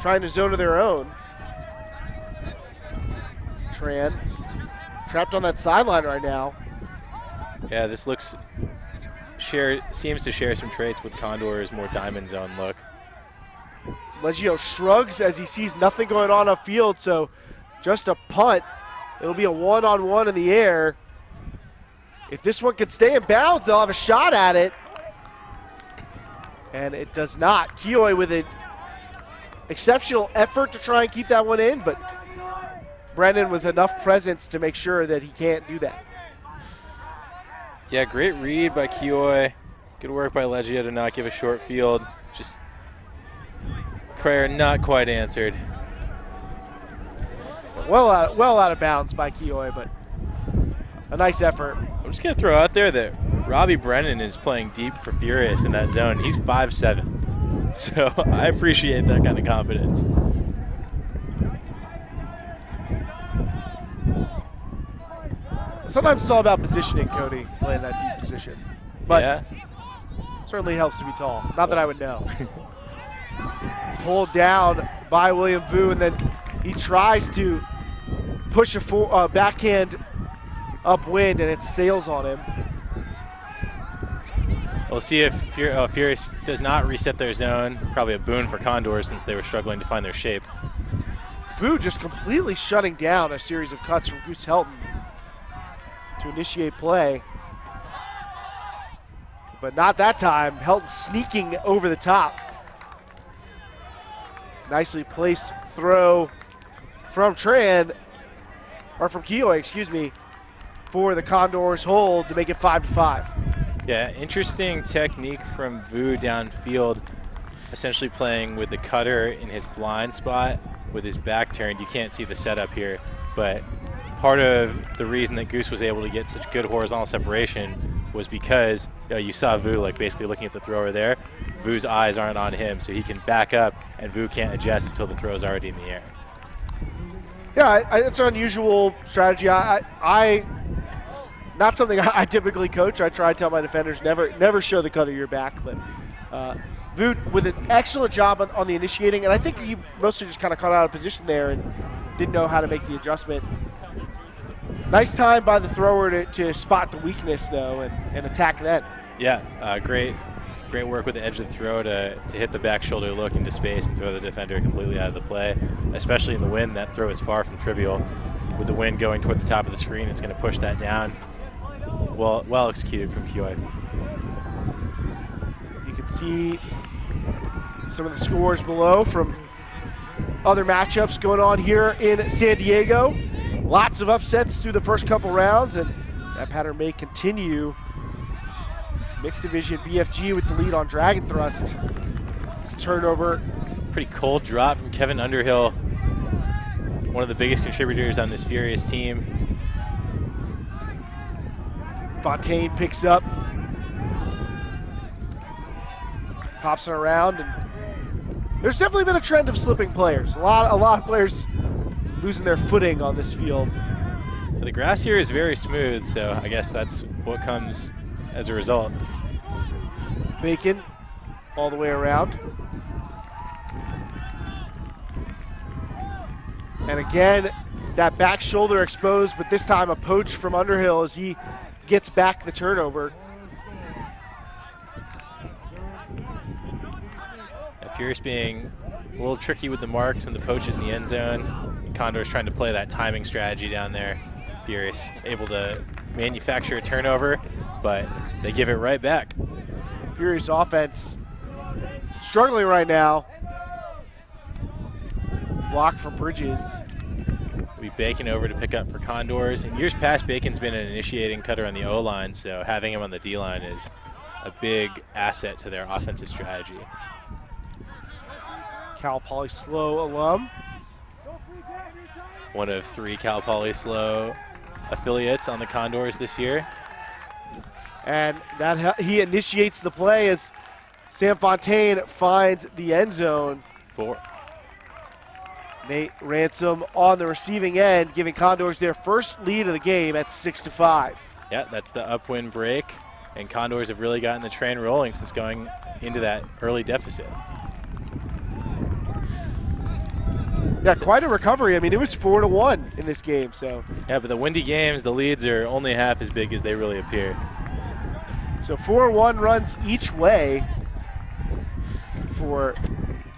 trying to zone of their own. Tran trapped on that sideline right now. Yeah, this seems to share some traits with Condor's more diamond zone look. Leggio shrugs as he sees nothing going on upfield, so just a punt. It'll be a one-on-one in the air. If this one could stay in bounds, they'll have a shot at it. And it does not. Kioi with an exceptional effort to try and keep that one in, but Brennan with enough presence to make sure that he can't do that. Yeah, great read by Kioi. Good work by Leggio to not give a short field. Just prayer not quite answered. Well out of bounds by Kioi, but a nice effort. I'm just going to throw out there that Robbie Brennan is playing deep for Furious in that zone. He's 5'7". So I appreciate that kind of confidence. Sometimes it's all about positioning, Cody, playing that deep position. But yeah. Certainly helps to be tall. Not that I would know. Pulled down by William Vu, and then he tries to push a backhand upwind, and it sails on him. We'll see if Furious does not reset their zone. Probably a boon for Condors since they were struggling to find their shape. Vu just completely shutting down a series of cuts from Goose Helton to initiate play. But not that time. Helton sneaking over the top. Nicely placed throw from Tran, or from Kioy, excuse me, for the Condors hold to make it 5-5. Yeah, interesting technique from Vu downfield, essentially playing with the cutter in his blind spot with his back turned. You can't see the setup here, but part of the reason that Goose was able to get such good horizontal separation was because you saw Vu like basically looking at the thrower there. Vu's eyes aren't on him, so he can back up, and Vu can't adjust until the throw is already in the air. Yeah, it's an unusual strategy. Not something I typically coach. I try to tell my defenders never show the cut of your back, but Vu with an excellent job on the initiating, and I think he mostly just kind of caught out of position there and didn't know how to make the adjustment. Nice time by the thrower to spot the weakness, though, and attack that. Yeah, great work with the edge of the throw to hit the back shoulder look into space and throw the defender completely out of the play, especially in the wind. That throw is far from trivial. With the wind going toward the top of the screen, it's going to push that down. Well executed from Kioy. You can see some of the scores below from other matchups going on here in San Diego. Lots of upsets through the first couple rounds, and that pattern may continue. Mixed division BFG with the lead on Dragon Thrust. It's a turnover. Pretty cold drop from Kevin Underhill, one of the biggest contributors on this Furious team. Fontaine picks up, pops it around, and there's definitely been a trend of slipping players. A lot of players losing their footing on this field. The grass here is very smooth, so I guess that's what comes as a result. Bacon all the way around. And again, that back shoulder exposed, but this time a poach from Underhill as he gets back the turnover. Furious being a little tricky with the marks and the poaches in the end zone. Condors trying to play that timing strategy down there. Furious able to manufacture a turnover, but they give it right back. Furious offense struggling right now. Block for Bridges. We'll be Bacon over to pick up for Condors. In years past, Bacon's been an initiating cutter on the O-line, so having him on the D-line is a big asset to their offensive strategy. Cal Poly SLO alum. One of 3 Cal Poly SLO affiliates on the Condors this year. And that he initiates the play as Sam Fontaine finds the end zone. 4. Nate Ransom on the receiving end, giving Condors their first lead of the game at 6-5. Yeah, that's the upwind break, and Condors have really gotten the train rolling since going into that early deficit. Yeah, quite a recovery. I mean, it was 4-1 in this game, so. Yeah, but the windy games, the leads are only half as big as they really appear. So 4-1 runs each way for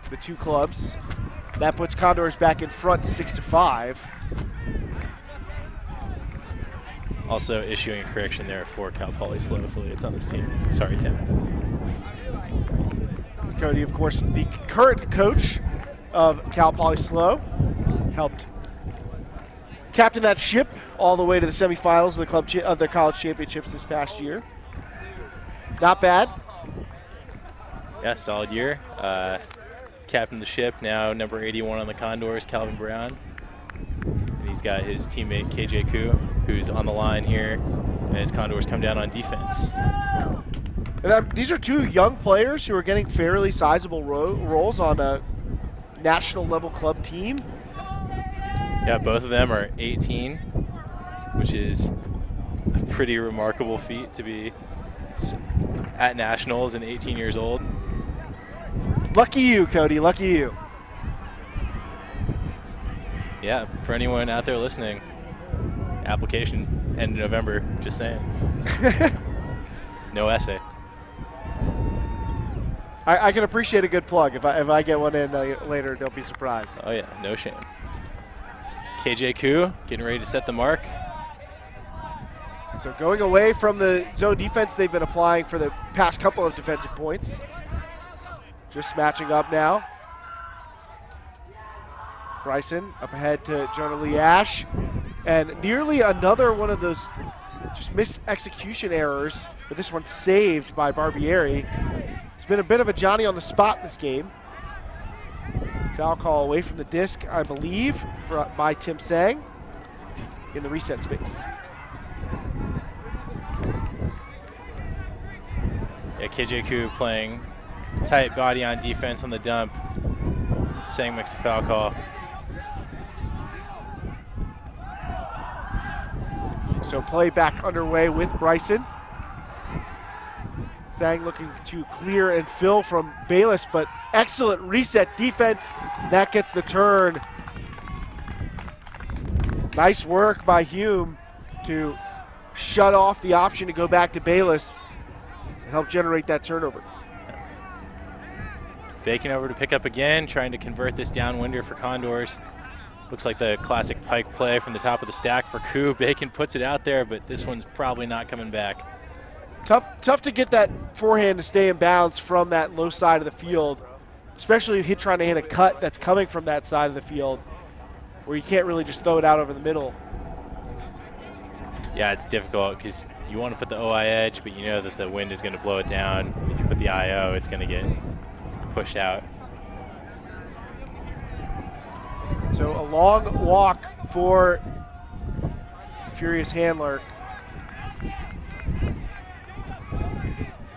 the two clubs. That puts Condors back in front 6-5. Also issuing a correction, there are 4 Cal Poly SLO affiliates on this team. Sorry, Tim. Cody, of course, the current coach of Cal Poly SLO, helped captain that ship all the way to the semifinals of the college championships this past year. Not bad. Yeah, solid year. Captain the ship, now number 81 on the Condors, Calvin Brown. he's got his teammate KJ Koo, who's on the line here as Condors come down on defense. And these are two young players who are getting fairly sizable roles on a national level club team. Yeah, both of them are 18, which is a pretty remarkable feat to be at nationals and 18 years old. Lucky you, Cody, lucky you. Yeah, for anyone out there listening, application end of November, just saying. No essay. I can appreciate a good plug. If I get one in later, don't be surprised. Oh yeah, no shame. KJ Koo getting ready to set the mark. So going away from the zone defense they've been applying for the past couple of defensive points. Just matching up now. Bryson up ahead to Jonah Lee Ash. And nearly another one of those just missed execution errors, but this one saved by Barbieri. It's been a bit of a Johnny on the spot this game. Foul call away from the disc, I believe, by Tim Sang in the reset space. Yeah, KJ Koo playing tight body on defense on the dump. Sang makes a foul call. So play back underway with Bryson. Sang looking to clear and fill from Bayless, but excellent reset defense. That gets the turn. Nice work by Hume to shut off the option to go back to Bayless and help generate that turnover. Bacon over to pick up again, trying to convert this downwinder for Condors. Looks like the classic pike play from the top of the stack for Koo. Bacon puts it out there, but this one's probably not coming back. Tough to get that forehand to stay in bounds from that low side of the field, especially if you're trying to hit a cut that's coming from that side of the field where you can't really just throw it out over the middle. Yeah, it's difficult because you want to put the OI edge, but you know that the wind is going to blow it down. If you put the IO, it's going to get pushed out. So a long walk for Furious handler.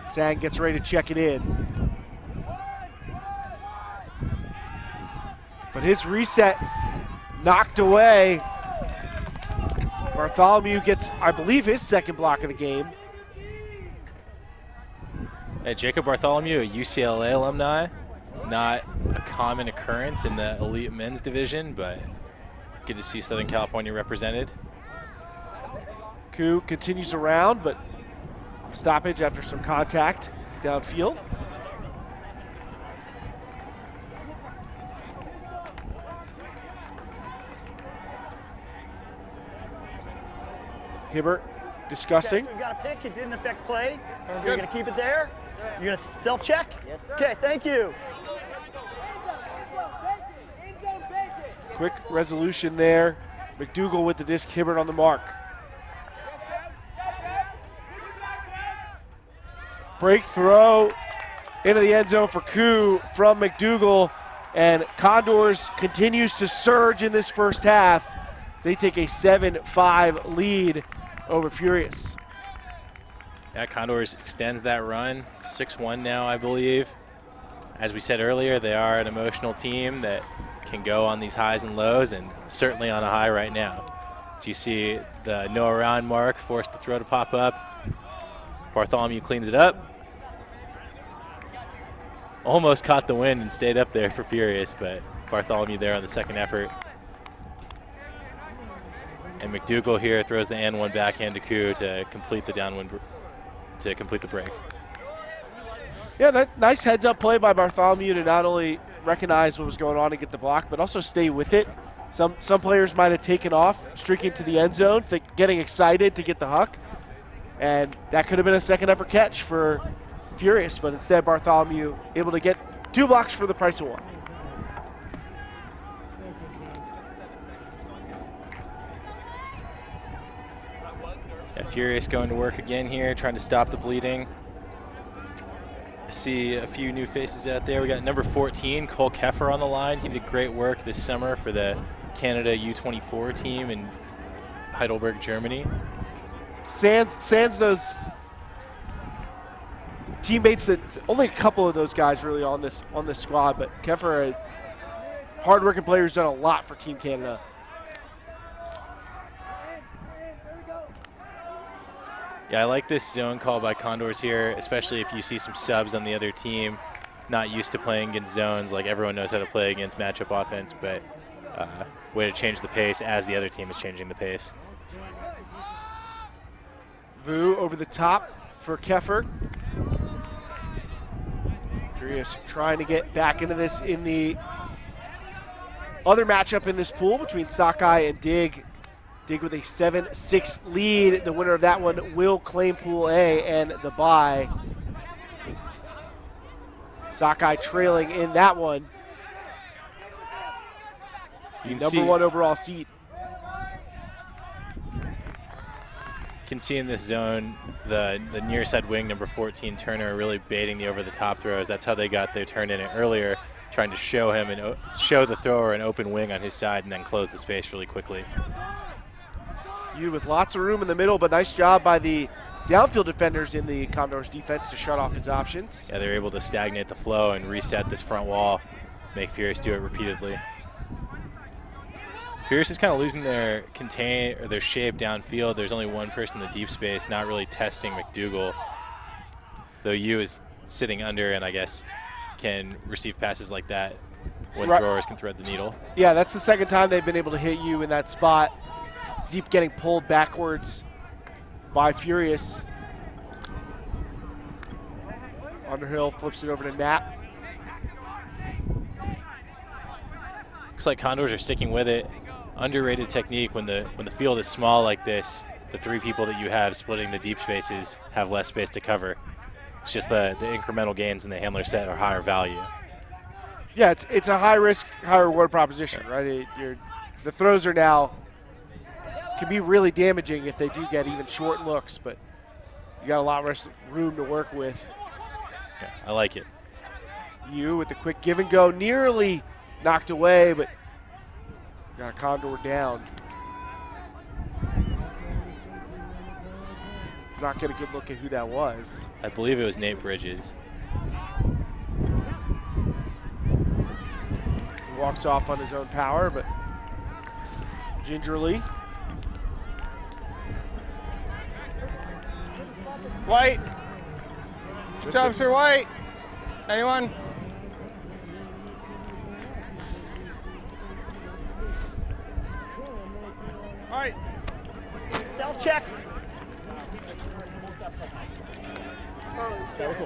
Sang gets ready to check it in. But his reset knocked away. Bartholomew gets, I believe, his second block of the game. Jacob Bartholomew, a UCLA alumni. Not a common occurrence in the elite men's division, but good to see Southern California represented. Koo continues around, but stoppage after some contact downfield. Hibbert discussing. Okay, so we got a pick. It didn't affect play. So you're going to keep it there? You're going to self-check? Yes, sir. Okay, thank you. Quick resolution there. McDougal with the disc, Hibbert on the mark. Break throw into the end zone for Koo from McDougal, and Condors continues to surge in this first half. They take a 7-5 lead over Furious. Yeah, Condors extends that run, 6-1 now, I believe. As we said earlier, they are an emotional team that can go on these highs and lows, and certainly on a high right now. So you see the no around mark, forced the throw to pop up. Bartholomew cleans it up. Almost caught the wind and stayed up there for Furious, but Bartholomew there on the second effort. And McDougal here throws the N1 backhand to Koo to complete the downwind, to complete the break. Yeah, nice heads-up play by Bartholomew to not only recognize what was going on and get the block, but also stay with it. Some players might have taken off, streaking to the end zone, getting excited to get the huck, and that could have been a second effort catch for Furious, but instead Bartholomew able to get 2 blocks for the price of 1. Yeah, Furious going to work again here, trying to stop the bleeding. I see a few new faces out there. We got number 14, Cole Keffer, on the line. He did great work this summer for the Canada U24 team in Heidelberg, Germany. Sans those teammates that only a couple of those guys really on this squad, but Keffer, a hard-working player who's done a lot for Team Canada. Yeah, I like this zone call by Condors here, especially if you see some subs on the other team, not used to playing against zones. Like, everyone knows how to play against matchup offense, but way to change the pace as the other team is changing the pace. Vu over the top for Keffer. Furious trying to get back into this in the other matchup in this pool between Sakai and Dig. Dig with a 7-6 lead. The winner of that one will claim Pool A and the bye. Sakai trailing in that one. Number 1 overall seed. Can see in this zone the near side wing, number 14, Turner, really baiting the over-the-top throws. That's how they got their turn in it earlier, trying to show him and show the thrower an open wing on his side and then close the space really quickly. You with lots of room in the middle, but nice job by the downfield defenders in the Condors defense to shut off his options. Yeah, they're able to stagnate the flow and reset this front wall, make Furious do it repeatedly. Furious is kind of losing their their shape downfield. There's only one person in the deep space, not really testing McDougal. Though Yu is sitting under and I guess can receive passes like that when throwers can thread the needle. Yeah, that's the second time they've been able to hit Yu in that spot. Deep getting pulled backwards by Furious. Underhill flips it over to Knapp. Looks like Condors are sticking with it. Underrated technique when the field is small like this. The 3 people that you have splitting the deep spaces have less space to cover. It's just the incremental gains in the handler set are higher value. Yeah, it's a high risk, high reward proposition, right? The throws are now can be really damaging if they do get even short looks, but you got a lot of room to work with. Yeah, I like it. Yu with the quick give and go, nearly knocked away, but got a Condor down. Not get a good look at who that was. I believe it was Nate Bridges. He walks off on his own power, but gingerly. White. Just Officer White. Anyone? All right. Self-check.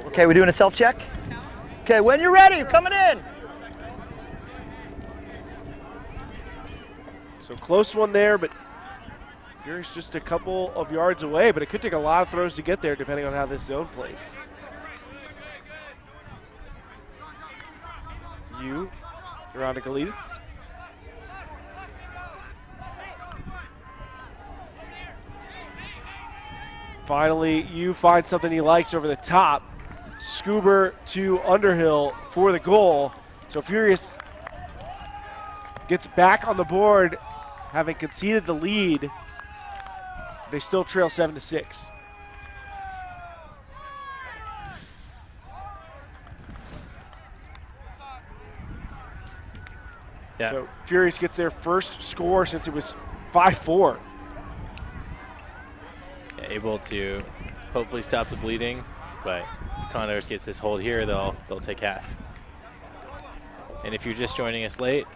Okay, we're doing a self-check? Okay, when you're ready, coming in. So close one there, but Furious just a couple of yards away, but it could take a lot of throws to get there depending on how this zone plays. Yu around to Galitas. Finally, Yu finds something he likes over the top. Scuba to Underhill for the goal. So Furious gets back on the board, having conceded the lead. They still trail 7-6. Yeah. So Furious gets their first score since it was 5-4. Yeah, able to hopefully stop the bleeding, but if Condors gets this hold here, they'll take half. And if you're just joining us late,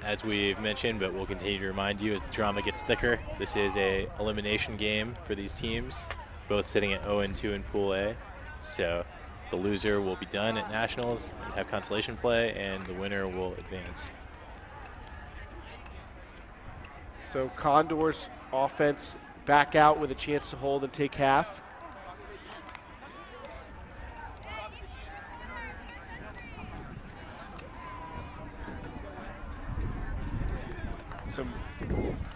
as we've mentioned, but we'll continue to remind you as the drama gets thicker, this is a elimination game for these teams, both sitting at 0-2 in Pool A. So the loser will be done at Nationals and have consolation play, and the winner will advance. So Condors offense back out with a chance to hold and take half. Some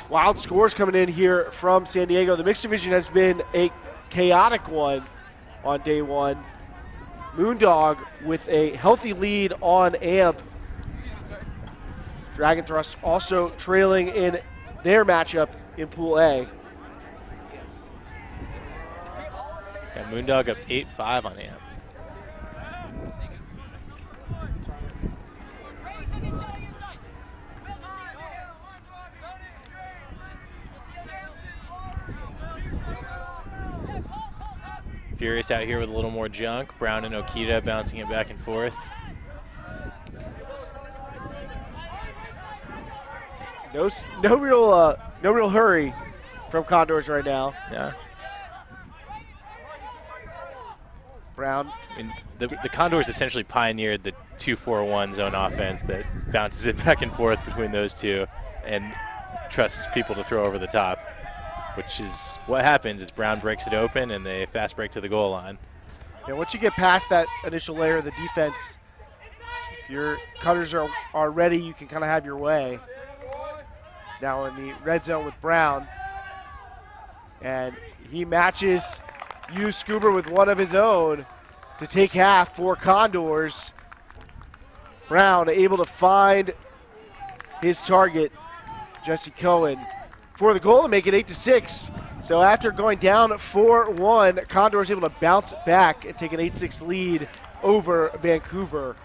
wild scores coming in here from San Diego. The mixed division has been a chaotic one on day one. Moondog with a healthy lead on AMP. Dragon Thrust also trailing in their matchup in Pool A. Yeah, Moondog up 8-5 on AMP. Furious out here with a little more junk. Brown and Okita bouncing it back and forth. No real hurry from Condors right now. Yeah. Brown. I mean, the Condors essentially pioneered the 2-4-1 zone offense that bounces it back and forth between those two and trusts people to throw over the top, which is what happens is Brown breaks it open and they fast break to the goal line. Yeah, once you get past that initial layer of the defense, if your Condors are ready, you can kind of have your way. Now in the red zone with Brown, and he matches Hugh Scuba with one of his own to take half for Condors. Brown able to find his target, Jesse Cohen, for the goal to make it 8-6. So after going down 4-1, Condors able to bounce back and take an 8-6 lead over Vancouver.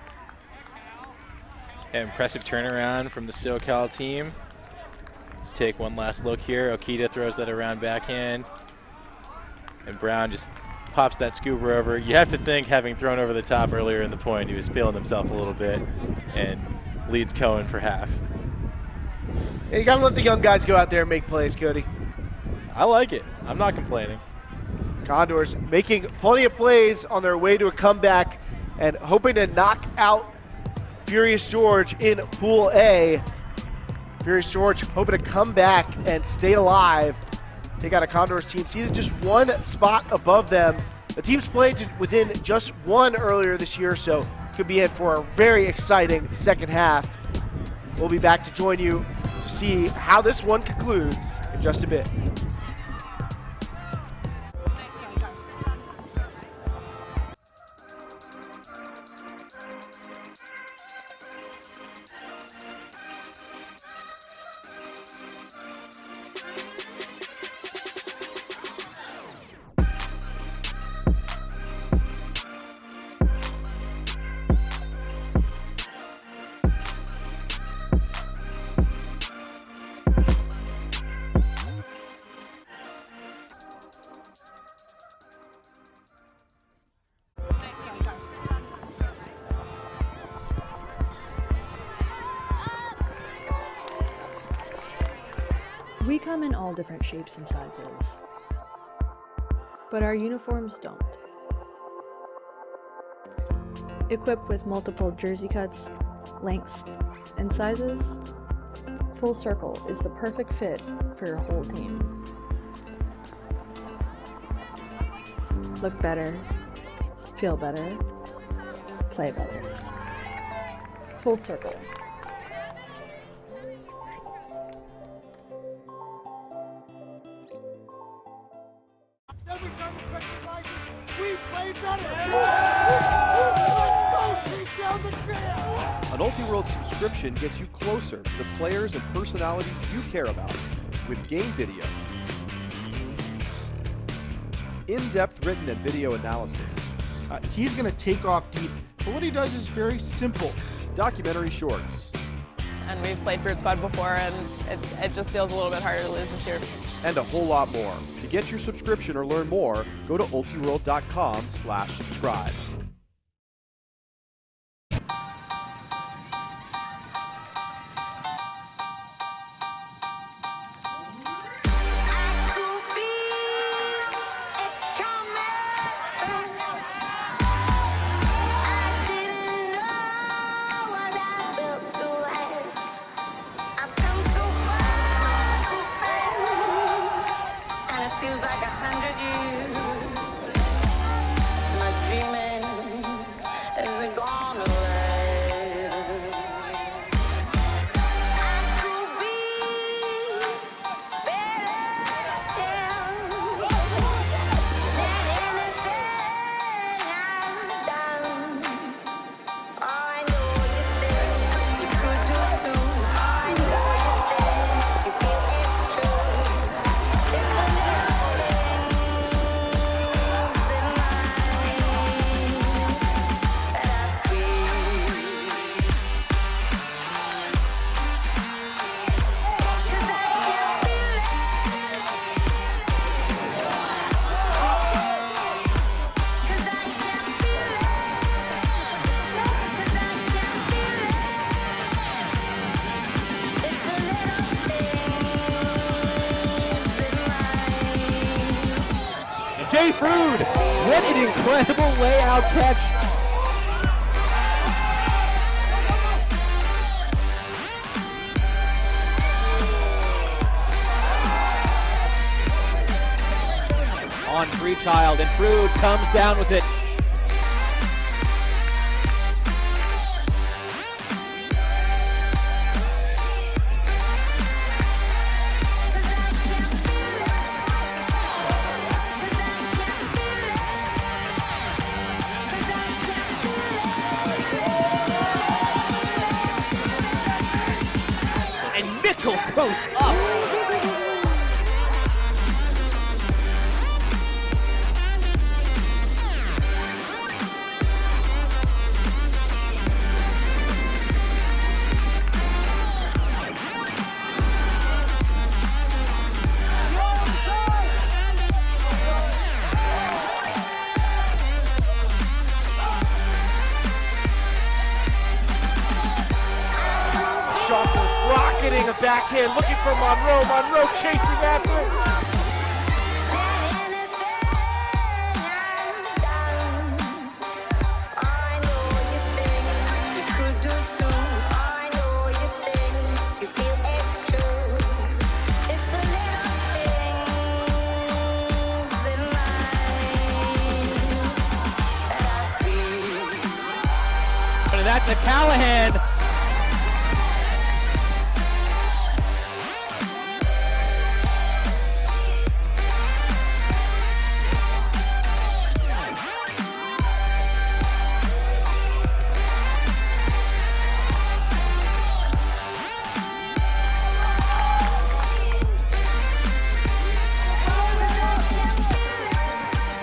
An impressive turnaround from the So Cal team. Let's take one last look here. Okita throws that around backhand. And Brown just pops that scuba over. You have to think, having thrown over the top earlier in the point, he was feeling himself a little bit and leads Cohen for half. Yeah, you got to let the young guys go out there and make plays, Cody. I like it. I'm not complaining. Condors making plenty of plays on their way to a comeback and hoping to knock out Furious George in Pool A. Furious George hoping to come back and stay alive, take out a Condors team seated just one spot above them. The team's played within just one earlier this year, so could be in for a very exciting second half. We'll be back to join you to see how this one concludes in just a bit. We come in all different shapes and sizes, but our uniforms don't. Equipped with multiple jersey cuts, lengths, and sizes, Full Circle is the perfect fit for your whole team. Look better, feel better, play better. Full Circle. An Ultiworld subscription gets you closer to the players and personalities you care about with game video, in-depth written and video analysis, He's going to take off deep, but what he does is very simple. Documentary shorts, and we've played Brute Squad before, and it just feels a little bit harder to lose this year. and a whole lot more. To get your subscription or learn more, go to ultiworld.com/subscribe. Feels like 100 years. My dreaming Jay Frood. What an incredible layout catch. On free child, and Frood comes down with it. And Mickle goes up. Rocketing a backhand, looking for Monroe. Monroe chasing after it. And that's a Callahan.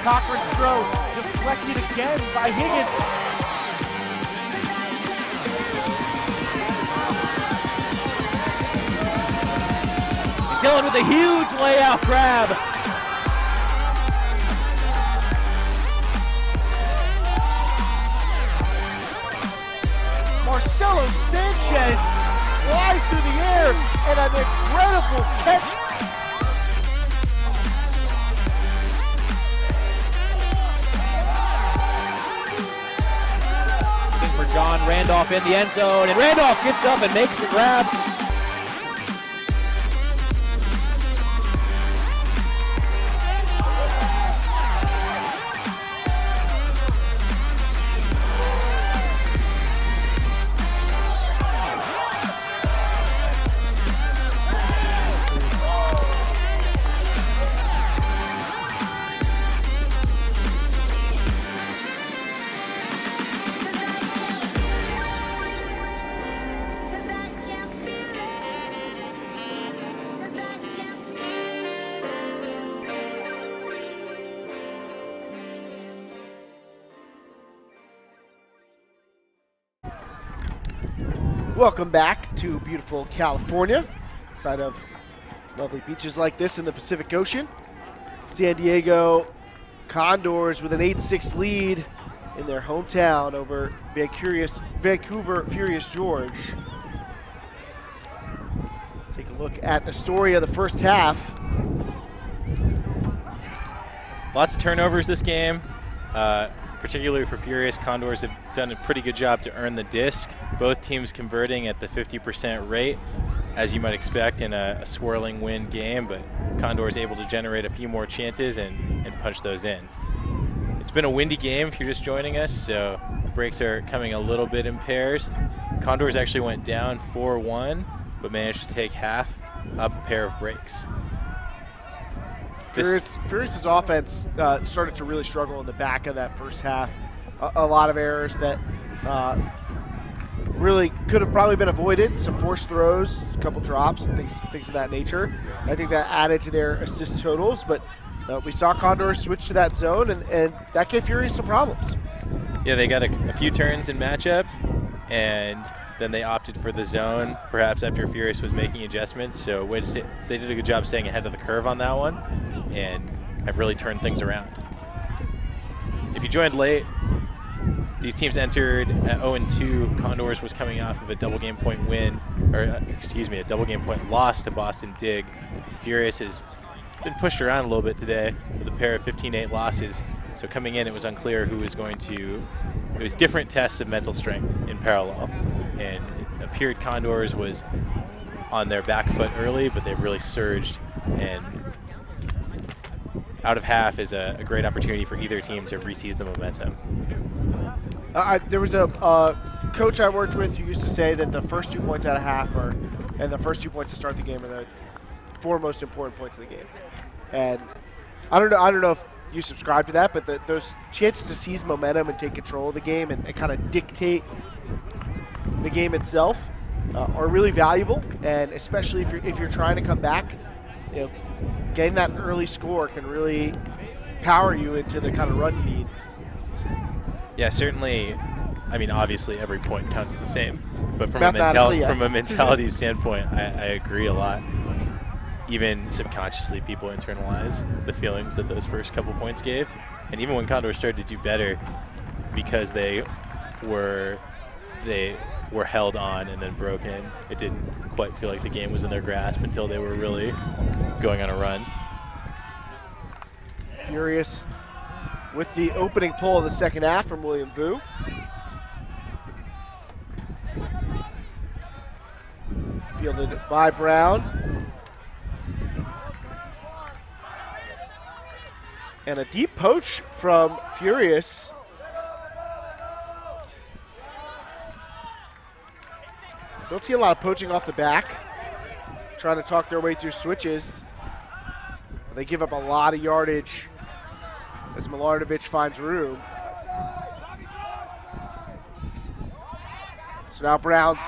Cochran's throw deflected again by Higgins. Dillon with a huge layout grab. Marcelo Sanchez flies through the air and an incredible catch. For John Randolph in the end zone, and Randolph gets up and makes the grab. Welcome back to beautiful California, side of lovely beaches like this in the Pacific Ocean. San Diego Condors with an 8-6 lead in their hometown over Vancouver Furious George. Take a look at the story of the first half. Lots of turnovers this game, particularly for Furious. Condors have done a pretty good job to earn the disc. Both teams converting at the 50% rate, as you might expect in a swirling wind game, but Condors able to generate a few more chances and punch those in. It's been a windy game if you're just joining us, so breaks are coming a little bit in pairs. Condors actually went down 4-1, but managed to take half up a pair of breaks. Furious's offense started to really struggle in the back of that first half. A lot of errors that really could have probably been avoided. Some forced throws, a couple drops, and things of that nature. I think that added to their assist totals, but we saw Condors switch to that zone, and that gave Furious some problems. Yeah, they got a few turns in matchup, and then they opted for the zone, perhaps after Furious was making adjustments. So they did a good job staying ahead of the curve on that one and have really turned things around. If you joined late, these teams entered at 0-2. Condors was coming off of a double game point win, or a double game point loss to Boston Dig. Furious has been pushed around a little bit today with a pair of 15-8 losses. So coming in, it was unclear who was going to. It was different tests of mental strength in parallel, and it appeared Condors was on their back foot early, but they've really surged, and out of half is a great opportunity for either team to re-seize the momentum. There was a coach I worked with who used to say that the first 2 points out of half and the first 2 points to start the game are the 4 most important points of the game. And I don't know if you subscribe to that, but those chances to seize momentum and take control of the game and kind of dictate the game itself are really valuable. And especially if you're trying to come back, getting that early score can really power you into the kind of run you need. Yeah, certainly. I mean, obviously, every point counts the same. But from a mentality standpoint, I agree a lot. Even subconsciously, people internalize the feelings that those first couple points gave. And even when Condors started to do better, because they were held on and then broken, it didn't quite feel like the game was in their grasp until they were really going on a run. Furious with the opening pull of the second half from William Vu. Fielded by Brown. And a deep poach from Furious. Don't see a lot of poaching off the back. Trying to talk their way through switches. They give up a lot of yardage as Milardovich finds room. So now Brown's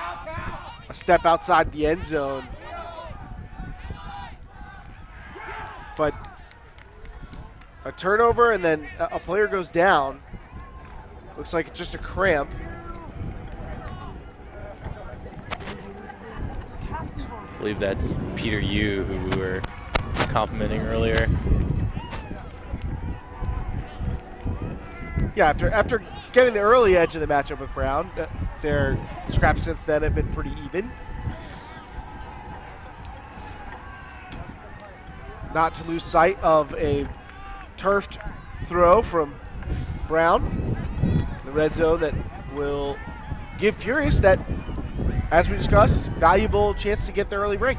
a step outside the end zone. But a turnover and then a player goes down. Looks like it's just a cramp. I believe that's Peter Yu, who we were complimenting earlier. Yeah, after getting the early edge of the matchup with Brown, their scraps since then have been pretty even. Not to lose sight of a turfed throw from Brown, the red zone that will give Furious that, as we discussed, valuable chance to get the early break.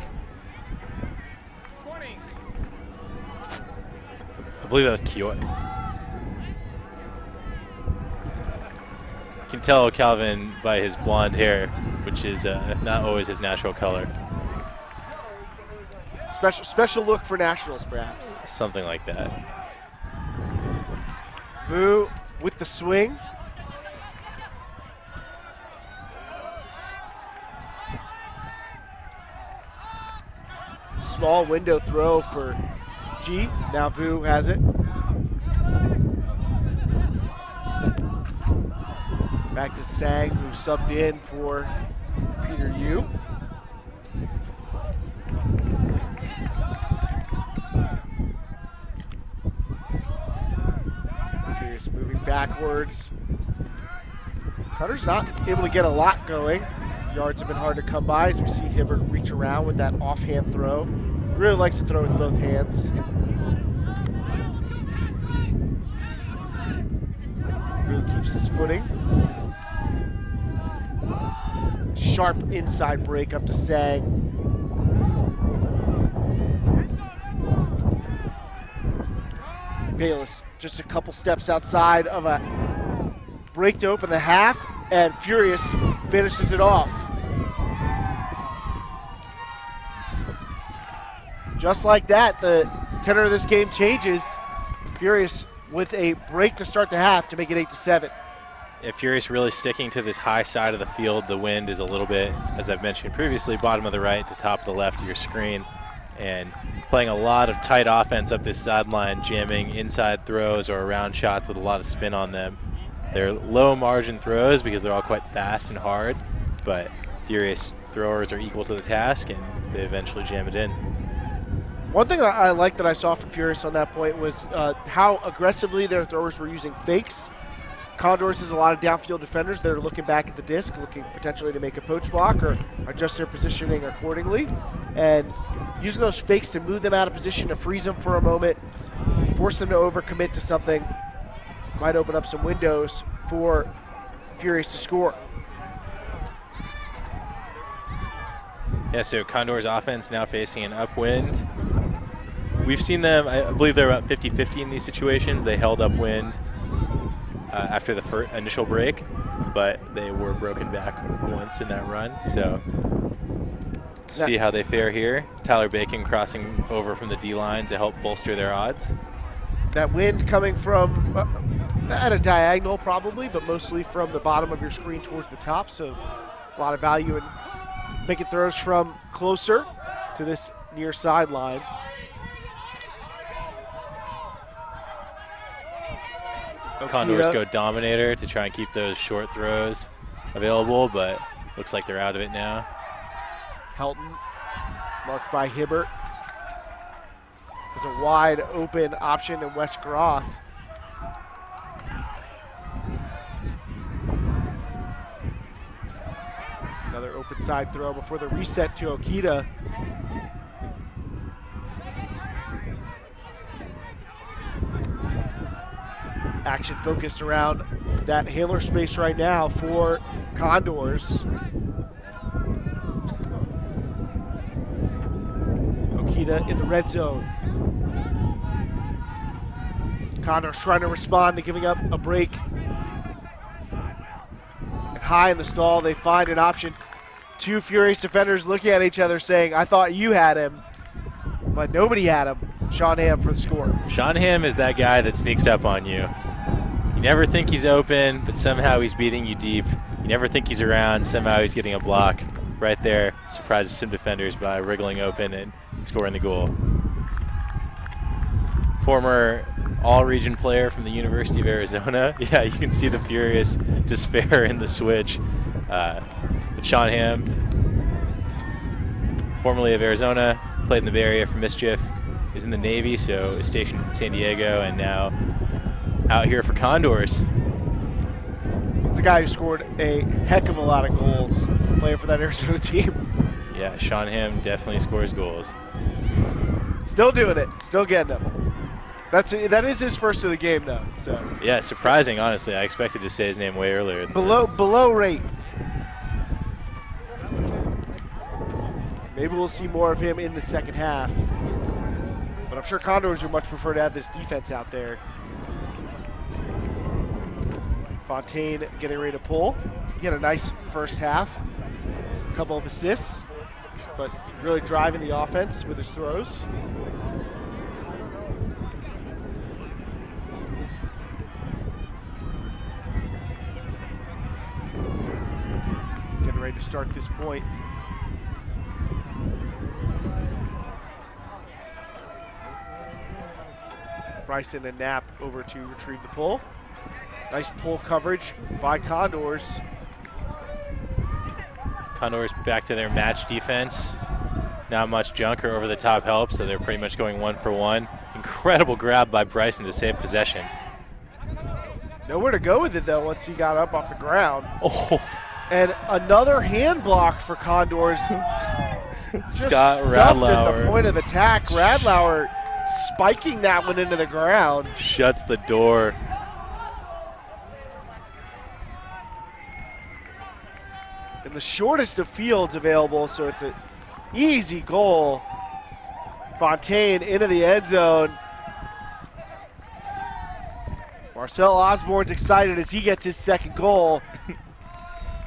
20. I believe that was Kioy. You can tell Calvin by his blonde hair, which is not always his natural color. Special look for Nationals, perhaps. Something like that. Vu with the swing. Small window throw for G. Now Vu has it. Back to Sang, who subbed in for Peter Yu. Furious moving backwards. Cutter's not able to get a lot going. Yards have been hard to come by as we see Hibbert reach around with that offhand throw. Really likes to throw with both hands. Vu keeps his footing. Sharp inside break up to Sang. Bayless just a couple steps outside of a break to open the half, and Furious finishes it off. Just like that, the tenor of this game changes. Furious with a break to start the half to make it 8-7. If Furious really sticking to this high side of the field, the wind is a little bit, as I've mentioned previously, bottom of the right to top of the left of your screen, and playing a lot of tight offense up this sideline, jamming inside throws or around shots with a lot of spin on them. They're low margin throws because they're all quite fast and hard, but Furious throwers are equal to the task and they eventually jam it in. One thing I like that I saw from Furious on that point was how aggressively their throwers were using fakes Condors has a lot of downfield defenders that are looking back at the disc, looking potentially to make a poach block or adjust their positioning accordingly. And using those fakes to move them out of position, to freeze them for a moment, force them to overcommit to something, might open up some windows for Furious to score. Yeah, so Condors offense now facing an upwind. We've seen them, I believe they're about 50-50 in these situations. They held upwind after the initial break, but they were broken back once in that run. So see how they fare here. Tyler Bacon crossing over from the D-line to help bolster their odds. That wind coming from at a diagonal probably, but mostly from the bottom of your screen towards the top. So a lot of value in making throws from closer to this near sideline. Condors go Dominator to try and keep those short throws available, but looks like they're out of it now. Helton, marked by Hibbert. There's a wide open option in West Groth. Another open side throw before the reset to Okita. Action focused around that hailer space right now for Condors. Okita in the red zone. Condors trying to respond to giving up a break. And high in the stall, they find an option. Two Furious defenders looking at each other saying, I thought you had him, but nobody had him. Sean Hamm for the score. Sean Hamm is that guy that sneaks up on you. You never think he's open, but somehow he's beating you deep. You never think he's around, somehow he's getting a block right there. Surprises some defenders by wriggling open and scoring the goal. Former all-region player from the University of Arizona. Yeah, you can see the Furious despair in the switch. But Sean Hamm, formerly of Arizona, played in the Bay Area for Mischief, is in the Navy, so is stationed in San Diego, and now out here for Condors. It's a guy who scored a heck of a lot of goals playing for that Arizona team. Yeah, Sean Hamm definitely scores goals. Still doing it, still getting them. That is his first of the game, though. So yeah, surprising, honestly. I expected to say his name way earlier. Below rate. Maybe we'll see more of him in the second half. But I'm sure Condors would much prefer to have this defense out there. Fontaine getting ready to pull. He had a nice first half. A couple of assists, but really driving the offense with his throws. Getting ready to start this point. Bryson and Knapp over to retrieve the pull. Nice pull coverage by Condors. Condors back to their match defense. Not much junk or over-the-top help, so they're pretty much going 1-for-1. Incredible grab by Bryson to save possession. Nowhere to go with it, though, once he got up off the ground. Oh. And another hand block for Condors. Scott Radlauer. At the point of attack. Radlauer spiking that one into the ground. Shuts the door. In the shortest of fields available, so it's an easy goal. Fontaine into the end zone. Marcel Osborne's excited as he gets his second goal.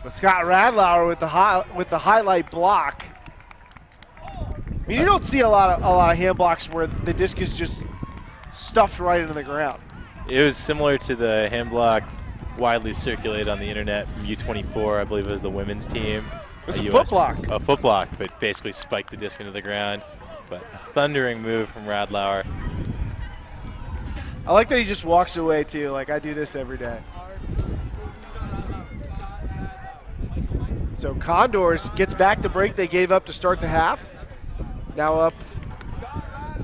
But Scott Radlauer with the highlight block. I mean, you don't see a lot of hand blocks where the disc is just stuffed right into the ground. It was similar to the hand block widely circulated on the internet from U24, I believe it was the women's team. It was a foot block. A foot block, but basically spiked the disc into the ground. But a thundering move from Radlauer. I like that he just walks away too, like I do this every day. So Condors gets back the break they gave up to start the half. Now up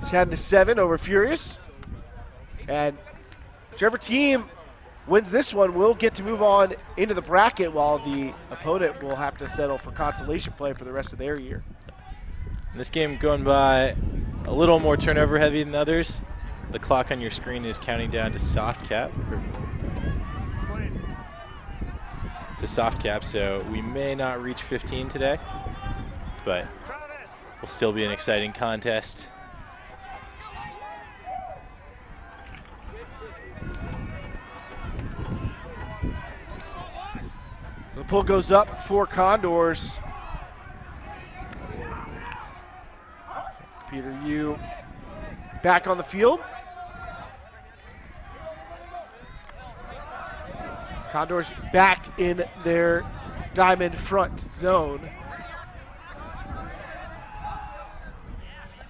10-7 over Furious. And whichever team wins this one will get to move on into the bracket, while the opponent will have to settle for consolation play for the rest of their year. This game going by a little more turnover heavy than others. The clock on your screen is counting down to soft cap. So we may not reach 15 today, but will still be an exciting contest. So the pull goes up for Condors. Peter Yu back on the field. Condors back in their diamond front zone.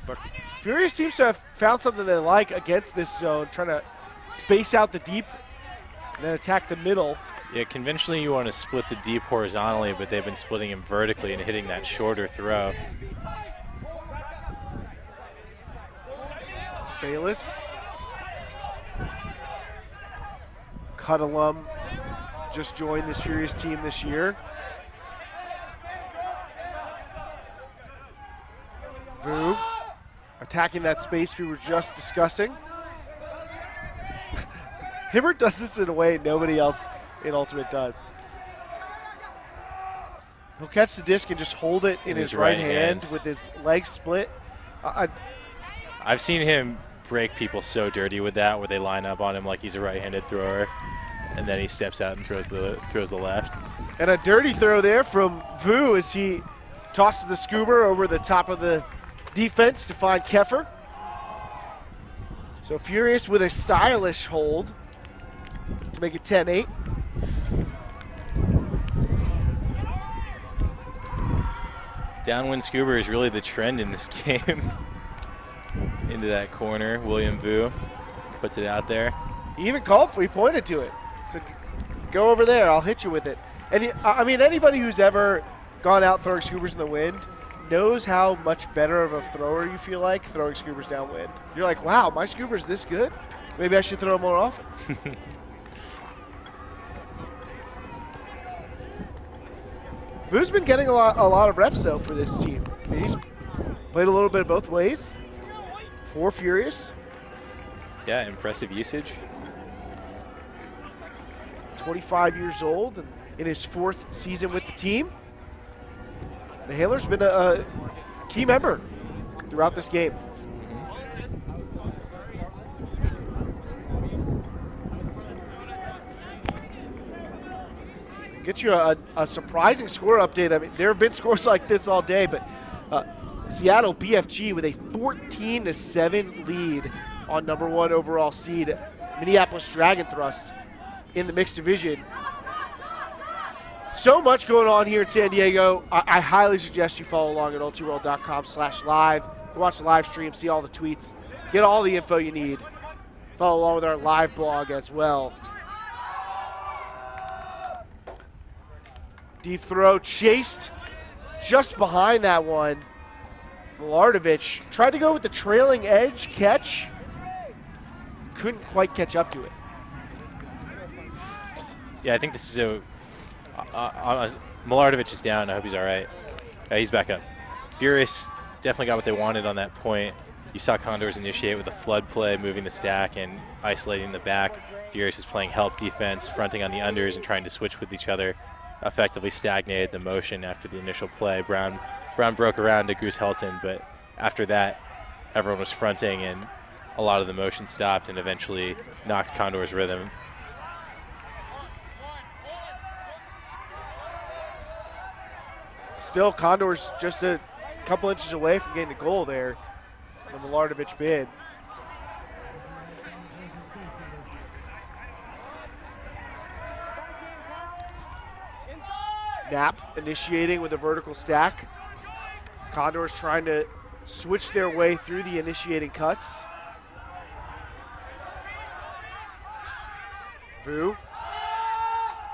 But Furious seems to have found something they like against this zone, trying to space out the deep and then attack the middle. Yeah, conventionally you want to split the deep horizontally, but they've been splitting him vertically and hitting that shorter throw. Bayless. Cut alum, just joined this Furious team this year. Vu attacking that space we were just discussing. Hibbert does this in a way nobody else in Ultimate does. He'll catch the disc and just hold it in his right hand with his legs split. I've seen him break people so dirty with that, where they line up on him like he's a right-handed thrower, and then he steps out and throws the left. And a dirty throw there from Vu as he tosses the scuba over the top of the defense to find Keffer. So Furious with a stylish hold to make it 10-8. Downwind scuba is really the trend in this game. Into that corner, William Vu puts it out there. He even called for, he pointed to it. Said, go over there, I'll hit you with it. And I mean, anybody who's ever gone out throwing scoobers in the wind knows how much better of a thrower you feel like throwing scoobers downwind. You're like, wow, my scuber's this good? Maybe I should throw them more often. Vu's been getting a lot of reps, though, for this team. He's played a little bit of both ways for Furious. Yeah, impressive usage. 25 years old and in his 4th season with the team. The Hailer's been a key member throughout this game. Get you a surprising score update. I mean, there have been scores like this all day, but Seattle BFG with a 14-7 lead on #1 overall seed Minneapolis Dragon Thrust in the mixed division. So much going on here in San Diego. I highly suggest you follow along at ultiworld.com/live. Watch the live stream, see all the tweets, get all the info you need. Follow along with our live blog as well. Deep throw chased just behind that one. Milardovich tried to go with the trailing edge catch. Couldn't quite catch up to it. Yeah, I think this is Milardovich is down. I hope he's all right. He's back up. Furious definitely got what they wanted on that point. You saw Condors initiate with a flood play, moving the stack and isolating the back. Furious is playing help defense, fronting on the unders and trying to switch with each other. Effectively stagnated the motion after the initial play. Brown broke around to Goose Helton, but after that, everyone was fronting and a lot of the motion stopped and eventually knocked Condor's rhythm. Still, Condors just a couple inches away from getting the goal there. The Milardovich bid. Knapp initiating with a vertical stack. Condors trying to switch their way through the initiating cuts. Vu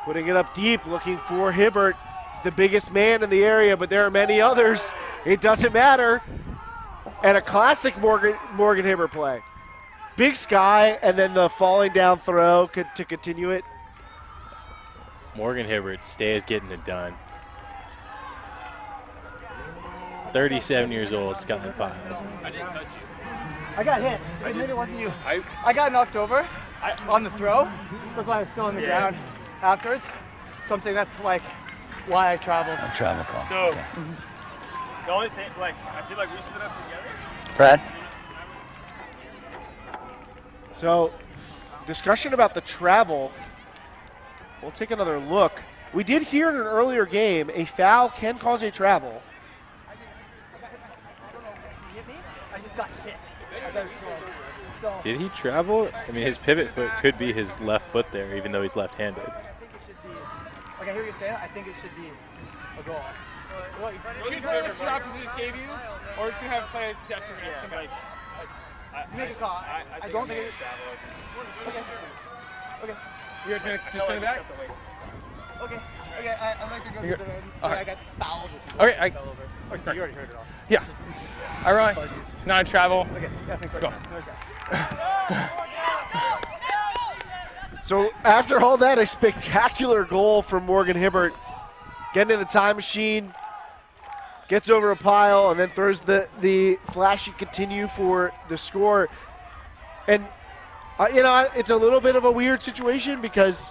putting it up deep, looking for Hibbert. He's the biggest man in the area, but there are many others. It doesn't matter. And a classic Morgan Hibbert play. Big sky, and then the falling down throw to continue it. Morgan Hibbert stays getting it done. 37 years old, Scotland Files. I didn't touch you. I got hit. Maybe it wasn't you. I got knocked over on the throw. That's why I was still on the ground afterwards. Something that's like why I traveled. A travel call. So, okay. the only thing, like, I feel like we stood up together. Brad? So, discussion about the travel. We'll take another look. We did hear in an earlier game a foul can cause a travel. I just got hit. Did he travel? I mean, his pivot foot could be his left foot there, even though he's left-handed. Like I hear you saying, I think it should be a goal. Choose one of the two options I just gave you, or it's going to have players contesting it. Like, You make a call. I don't think it's okay. Okay. You guys going to just send it back? Okay. Okay, I'm like to go get the I got fouled. Okay, I fell over. Oh, so you already heard it all. Yeah. All right. It's not a travel. Okay, yeah, thanks. Let's go. So after all that, a spectacular goal from Morgan Hibbert. Getting in the time machine, gets over a pile, and then throws the flashy continue for the score. And, you know, it's a little bit of a weird situation because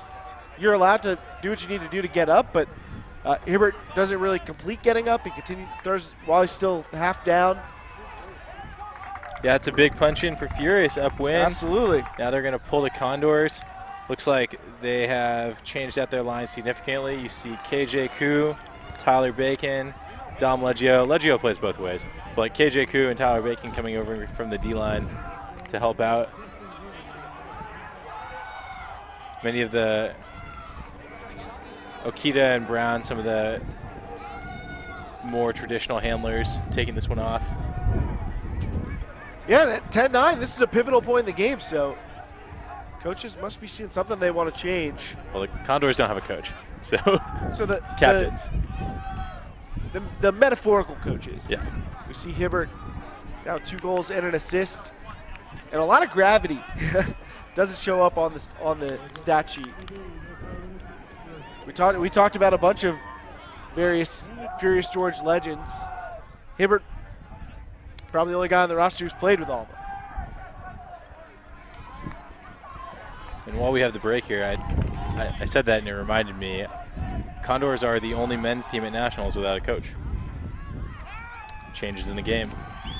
you're allowed to do what you need to do to get up, but Hibbert doesn't really complete getting up. He throws while he's still half down. Yeah, it's a big punch in for Furious, upwind. Absolutely. Now they're going to pull the Condors. Looks like they have changed out their line significantly. You see KJ Koo, Tyler Bacon, Dom Leggio. Leggio plays both ways, but KJ Koo and Tyler Bacon coming over from the D-line to help out. Many of the Okita and Brown, some of the more traditional handlers, taking this one off. Yeah, at 10-9, this is a pivotal point in the game, so coaches must be seeing something they want to change. Well, the Condors don't have a coach, so the captains. The metaphorical coaches. Yes. We see Hibbert now 2 goals and an assist, and a lot of gravity. Doesn't show up on the stat sheet. We talked about a bunch of various Furious George legends. Hibbert, probably the only guy on the roster who's played with all of them. And while we have the break here, I said that and it reminded me, Condors are the only men's team at Nationals without a coach. Changes in the game.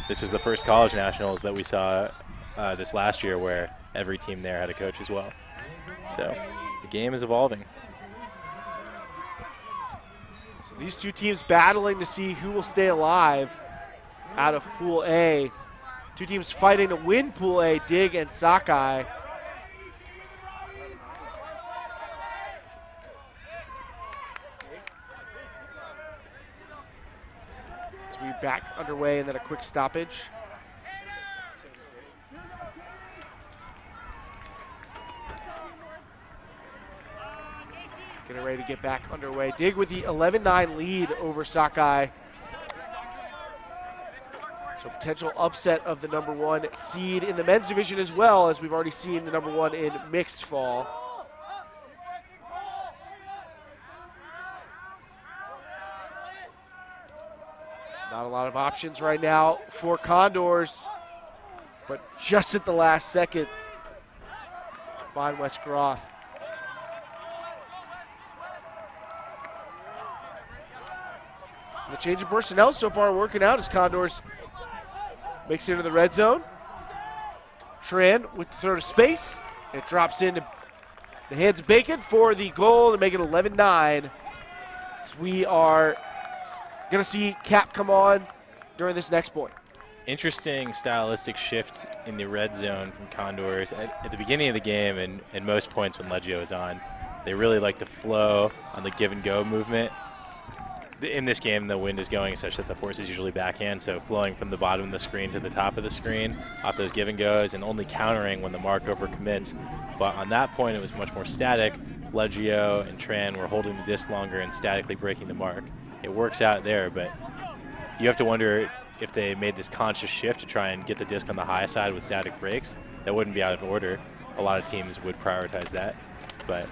This was the first college Nationals that we saw this last year where every team there had a coach as well. So the game is evolving. So these two teams battling to see who will stay alive out of Pool A. Two teams fighting to win Pool A, Dig and Sakai. So we're back underway and then a quick stoppage. Getting ready to get back underway. Dig with the 11-9 lead over Sakai. So potential upset of the #1 seed in the men's division as well, as we've already seen the #1 in mixed fall. Not a lot of options right now for Condors, but just at the last second, find West Groth. The change of personnel so far working out as Condors makes it into the red zone. Tran with the throw to space. It drops into the hands of Bacon for the goal to make it 11-9. So we are going to see Cap come on during this next point. Interesting stylistic shift in the red zone from Condors. At the beginning of the game and most points when Leggio is on, they really like to flow on the give and go movement. In this game, the wind is going such that the force is usually backhand, so flowing from the bottom of the screen to the top of the screen off those give and goes and only countering when the mark overcommits. But on that point, it was much more static. Leggio and Tran were holding the disc longer and statically breaking the mark. It works out there, but you have to wonder if they made this conscious shift to try and get the disc on the high side with static breaks. That wouldn't be out of order. A lot of teams would prioritize that, but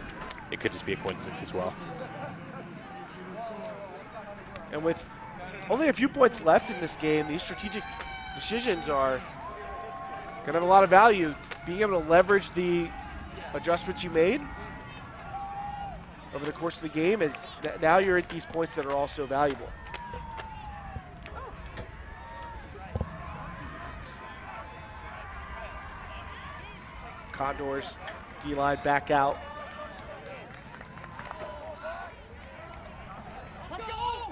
it could just be be a coincidence as well. And with only a few points left in this game, these strategic decisions are going to have a lot of value. Being able to leverage the adjustments you made over the course of the game is now you're at these points that are also valuable. Condors, D-line back out.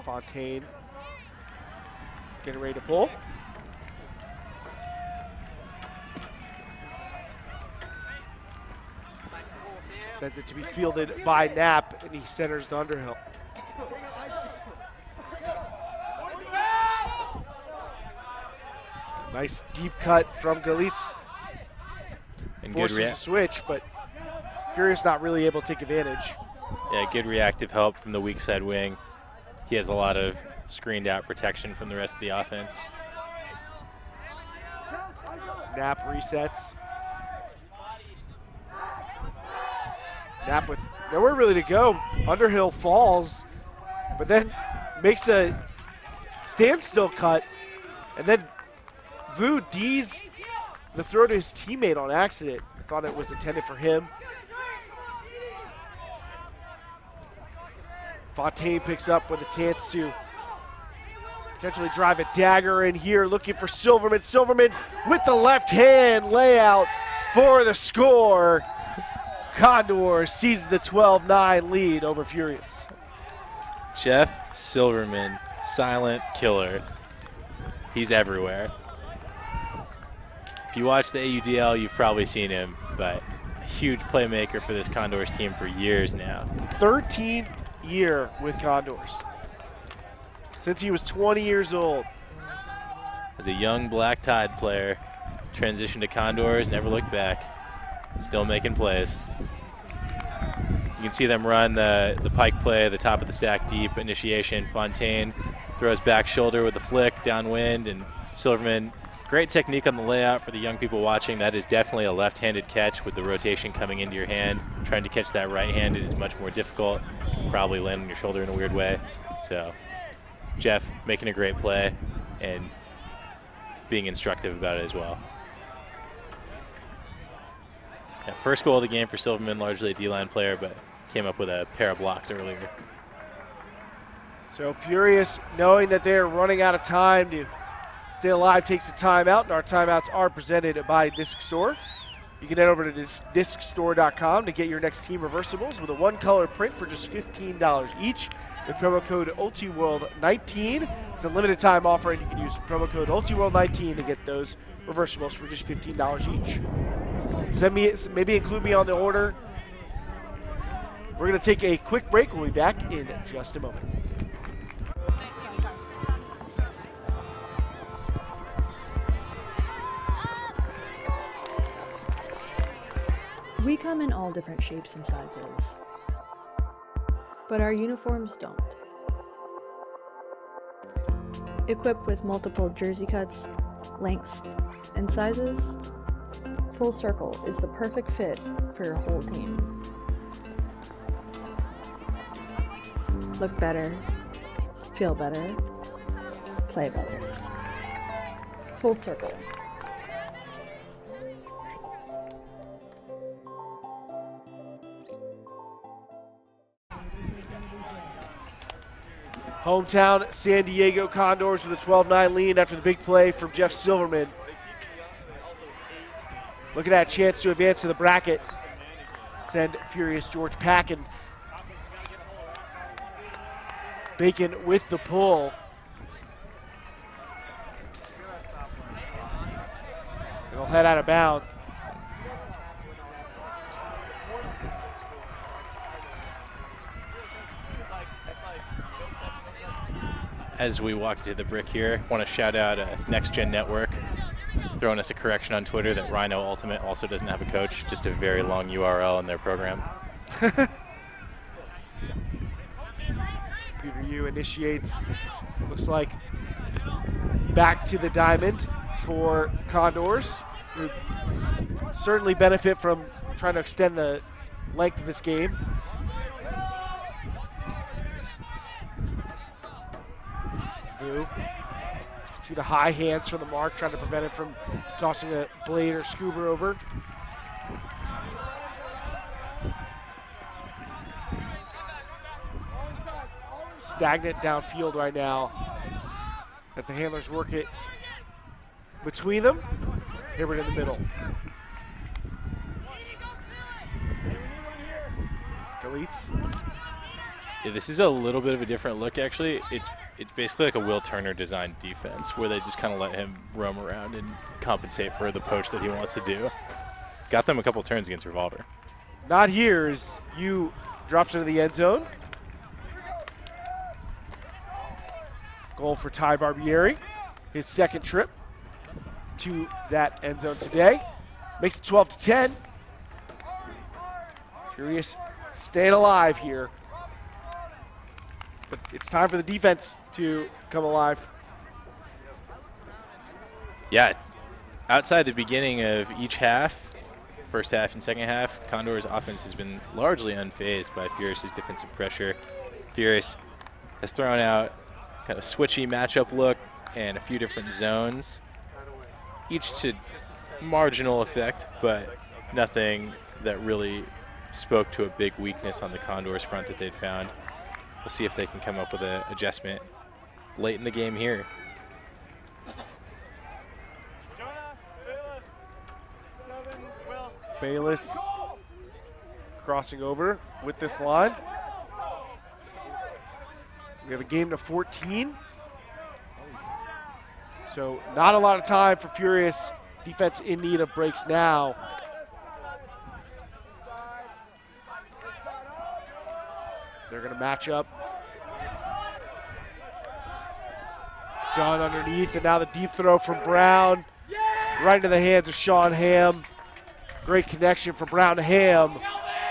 Fontaine getting ready to pull. Sends it to be fielded by Knapp, and he centers to Underhill. Nice deep cut from Galitz. And forces a switch, but Furious not really able to take advantage. Yeah, good reactive help from the weak side wing. He has a lot of screened out protection from the rest of the offense. Knapp resets. Knapp with nowhere really to go. Underhill falls, but then makes a standstill cut, and then Vu D's the throw to his teammate on accident. Thought it was intended for him. Fontaine picks up with a chance to potentially drive a dagger in here, looking for Silverman. Silverman with the left hand layout for the score. Condors seizes a 12-9 lead over Furious. Jeff Silverman, silent killer. He's everywhere. If you watch the AUDL, you've probably seen him, but a huge playmaker for this Condors team for years now. 13th year with Condors. Since he was 20 years old. As a young Black Tide player, transitioned to Condors, never looked back. Still making plays. You can see them run the pike play, the top of the stack deep initiation. Fontaine throws back shoulder with the flick downwind, and Silverman, great technique on the layout for the young people watching. That is definitely a left-handed catch with the rotation coming into your hand. Trying to catch that right-handed is much more difficult. Probably land on your shoulder in a weird way. So Jeff making a great play and being instructive about it as well. Yeah, first goal of the game for Silverman, largely a D-line player, but came up with a pair of blocks earlier. So Furious, knowing that they're running out of time to stay alive, takes a timeout, and our timeouts are presented by Disc Store. You can head over to discstore.com to get your next team reversibles with a one-color print for just $15 each with promo code Ultiworld19. It's a limited time offer, and you can use promo code Ultiworld19 to get those reversibles for just $15 each. Maybe include me on the order. We're going to take a quick break. We'll be back in just a moment. We come in all different shapes and sizes, but our uniforms don't. Equipped with multiple jersey cuts, lengths, and sizes, Full Circle is the perfect fit for your whole team. Look better, feel better, play better. Full Circle. Hometown San Diego Condors with a 12-9 lead after the big play from Jeff Silverman. Look at that chance to advance to the bracket. Send Furious George packing. Bacon with the pull. It'll head out of bounds. As we walk to the brick here, I want to shout out Next Gen Network, throwing us a correction on Twitter that Rhino Ultimate also doesn't have a coach, just a very long URL in their program. Peter Yu initiates, looks like back to the diamond for Condors, who certainly benefit from trying to extend the length of this game. Vu. See the high hands from the mark, trying to prevent it from tossing a blade or scuba over. Stagnant downfield right now as the handlers work it between them. Hibbert in the middle. Galitz. Yeah, this is a little bit of a different look, actually. It's basically like a Will Turner designed defense where they just kind of let him roam around and compensate for the poach that he wants to do. Got them a couple turns against Revolver. Not here as you drops into the end zone. Goal for Ty Barbieri, his second trip to that end zone today. Makes it 12-10. Furious staying alive here. But it's time for the defense to come alive. Yeah, outside the beginning of each half, first half and second half, Condors' offense has been largely unfazed by Furious's defensive pressure. Furious has thrown out kind of switchy matchup look and a few different zones, each to marginal effect, but nothing that really spoke to a big weakness on the Condors front that they'd found. We'll see if they can come up with an adjustment late in the game here. Bayless crossing over with this line. We have a game to 14. So not a lot of time for Furious. Defense in need of breaks now. They're going to match up. Dunn underneath, and now the deep throw from Brown. Right into the hands of Sean Ham. Great connection from Brown to Ham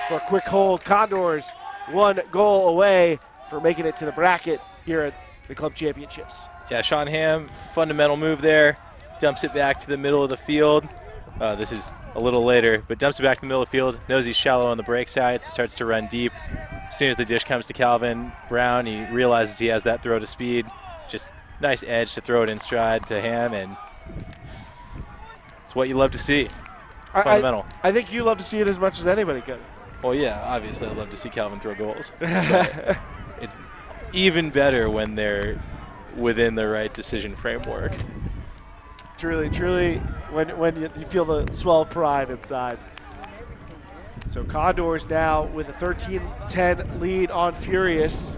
for a quick hold. Condors 1 goal away for making it to the bracket here at the club championships. Yeah, Sean Ham, fundamental move there. Dumps it back to the middle of the field. This is a little later, but dumps it back to the middle of the field. Knows he's shallow on the break side, so starts to run deep. As soon as the dish comes to Calvin Brown, he realizes he has that throw to speed. Just nice edge to throw it in stride to Ham, and it's what you love to see. It's fundamental. I think you love to see it as much as anybody could. Well, yeah, obviously I'd love to see Calvin throw goals. It's even better when they're within the right decision framework. Truly, truly, when you feel the swell of pride inside. So Condors now with a 13-10 lead on Furious.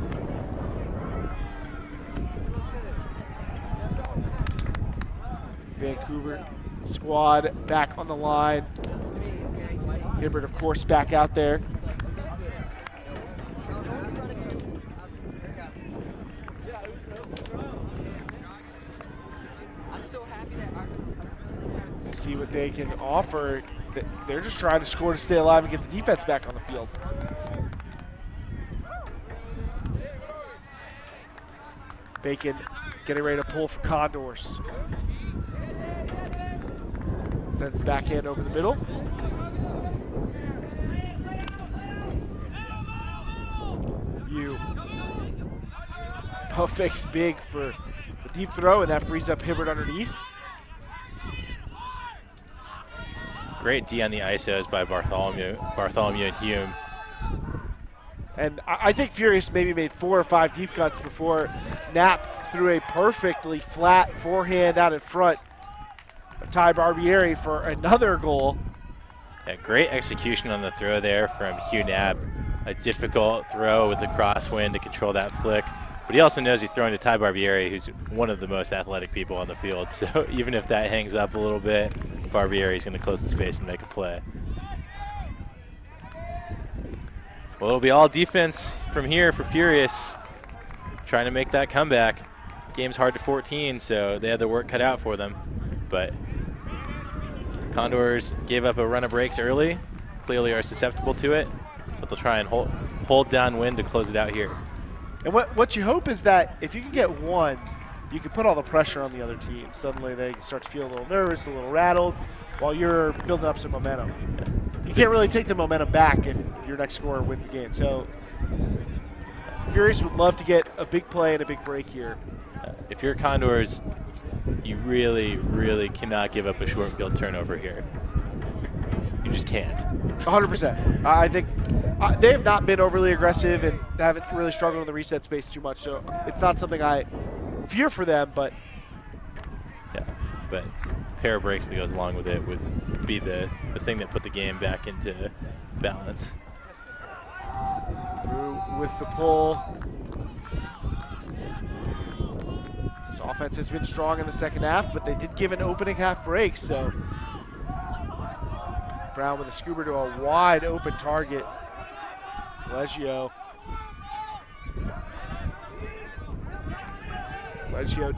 Vancouver squad back on the line. Hibbert, of course, back out there. We'll see what they can offer. They're just trying to score to stay alive and get the defense back on the field. Bacon getting ready to pull for Condors. Sends the backhand over the middle. Pump fakes big for the deep throw, and that frees up Hibbert underneath. Great D on the ISOs by Bartholomew and Hume. And I think Furious maybe made 4 or 5 deep cuts before Knapp threw a perfectly flat forehand out in front of Ty Barbieri for another goal. Yeah, great execution on the throw there from Hugh Knapp. A difficult throw with the crosswind to control that flick. But he also knows he's throwing to Ty Barbieri, who's one of the most athletic people on the field. So even if that hangs up a little bit, Barbieri's going to close the space and make a play. Well, it'll be all defense from here for Furious, trying to make that comeback. Game's hard to 14, so they had their work cut out for them. But Condors gave up a run of breaks early, clearly are susceptible to it, but they'll try and hold downwind to close it out here. And what you hope is that if you can get one, you can put all the pressure on the other team. Suddenly they start to feel a little nervous, a little rattled, while you're building up some momentum. You can't really take the momentum back if your next scorer wins the game. So Furious would love to get a big play and a big break here. if you're Condors, you really, really cannot give up a short field turnover here. You just can't. 100%. I think they have not been overly aggressive and haven't really struggled in the reset space too much, so it's not something I fear for them, but... Yeah, but pair of breaks that goes along with it would be the thing that put the game back into balance. Through with the pull. This offense has been strong in the second half, but they did give an opening half break, so Brown with a scooper to a wide open target. Leggio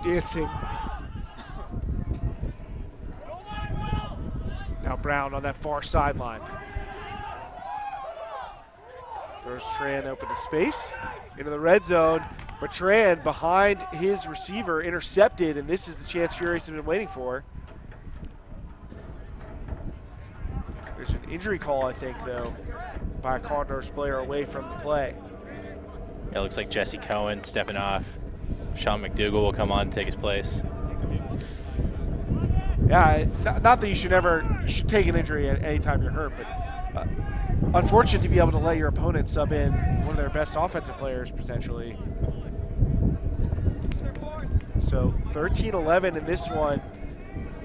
dancing. Now Brown on that far sideline. Throws Tran open to space into the red zone, but Tran behind his receiver intercepted, and this is the chance Furious have been waiting for. There's an injury call, I think, though, by a Condors player away from the play. It looks like Jesse Cohen stepping off. Sean McDougal will come on and take his place. Yeah, not that you should take an injury at any time you're hurt, but unfortunate to be able to let your opponent sub in one of their best offensive players potentially. So 13-11 in this one.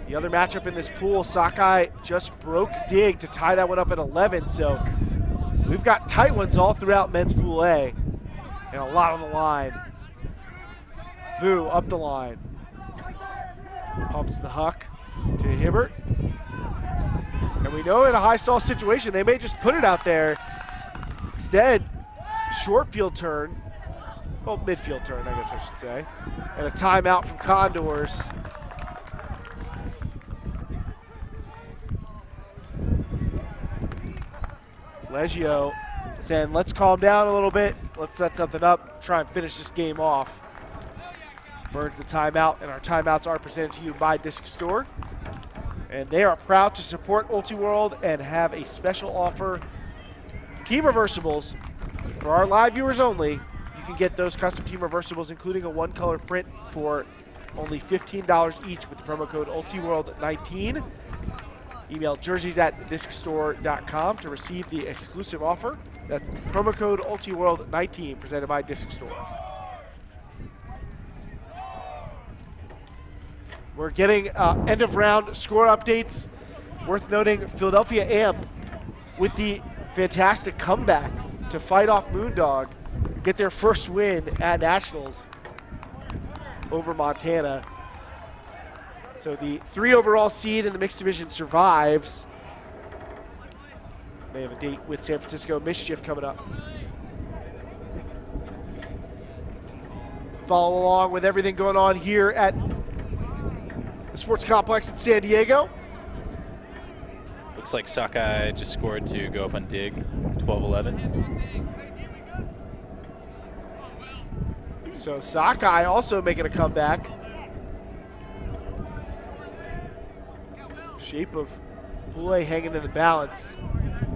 The other matchup in this pool, Sakai just broke Dig to tie that one up at 11. So we've got tight ones all throughout men's pool A and a lot on the line. Vu up the line. Pumps the huck to Hibbert. And we know in a high stall situation, they may just put it out there. Instead, short field turn, well, midfield turn, I guess I should say. And a timeout from Condors. Leggio saying, let's calm down a little bit. Let's set something up, try and finish this game off. Burns the timeout, and our timeouts are presented to you by Disc Store. And they are proud to support Ultiworld and have a special offer. Team reversibles, for our live viewers only, you can get those custom team reversibles, including a one-color print, for only $15 each with the promo code Ultiworld19. Email jerseys@discstore.com to receive the exclusive offer. That's promo code Ultiworld19, presented by Disc Store. We're getting end of round score updates. Worth noting, Philadelphia Amp with the fantastic comeback to fight off Moondog, get their first win at Nationals over Montana. So the 3 overall seed in the mixed division survives. They have a date with San Francisco Mischief coming up. Follow along with everything going on here at the Sports Complex in San Diego. Looks like Sakai just scored to go up on Dig, 12-11. So Sakai also making a comeback. Shape of Pool A hanging in the balance.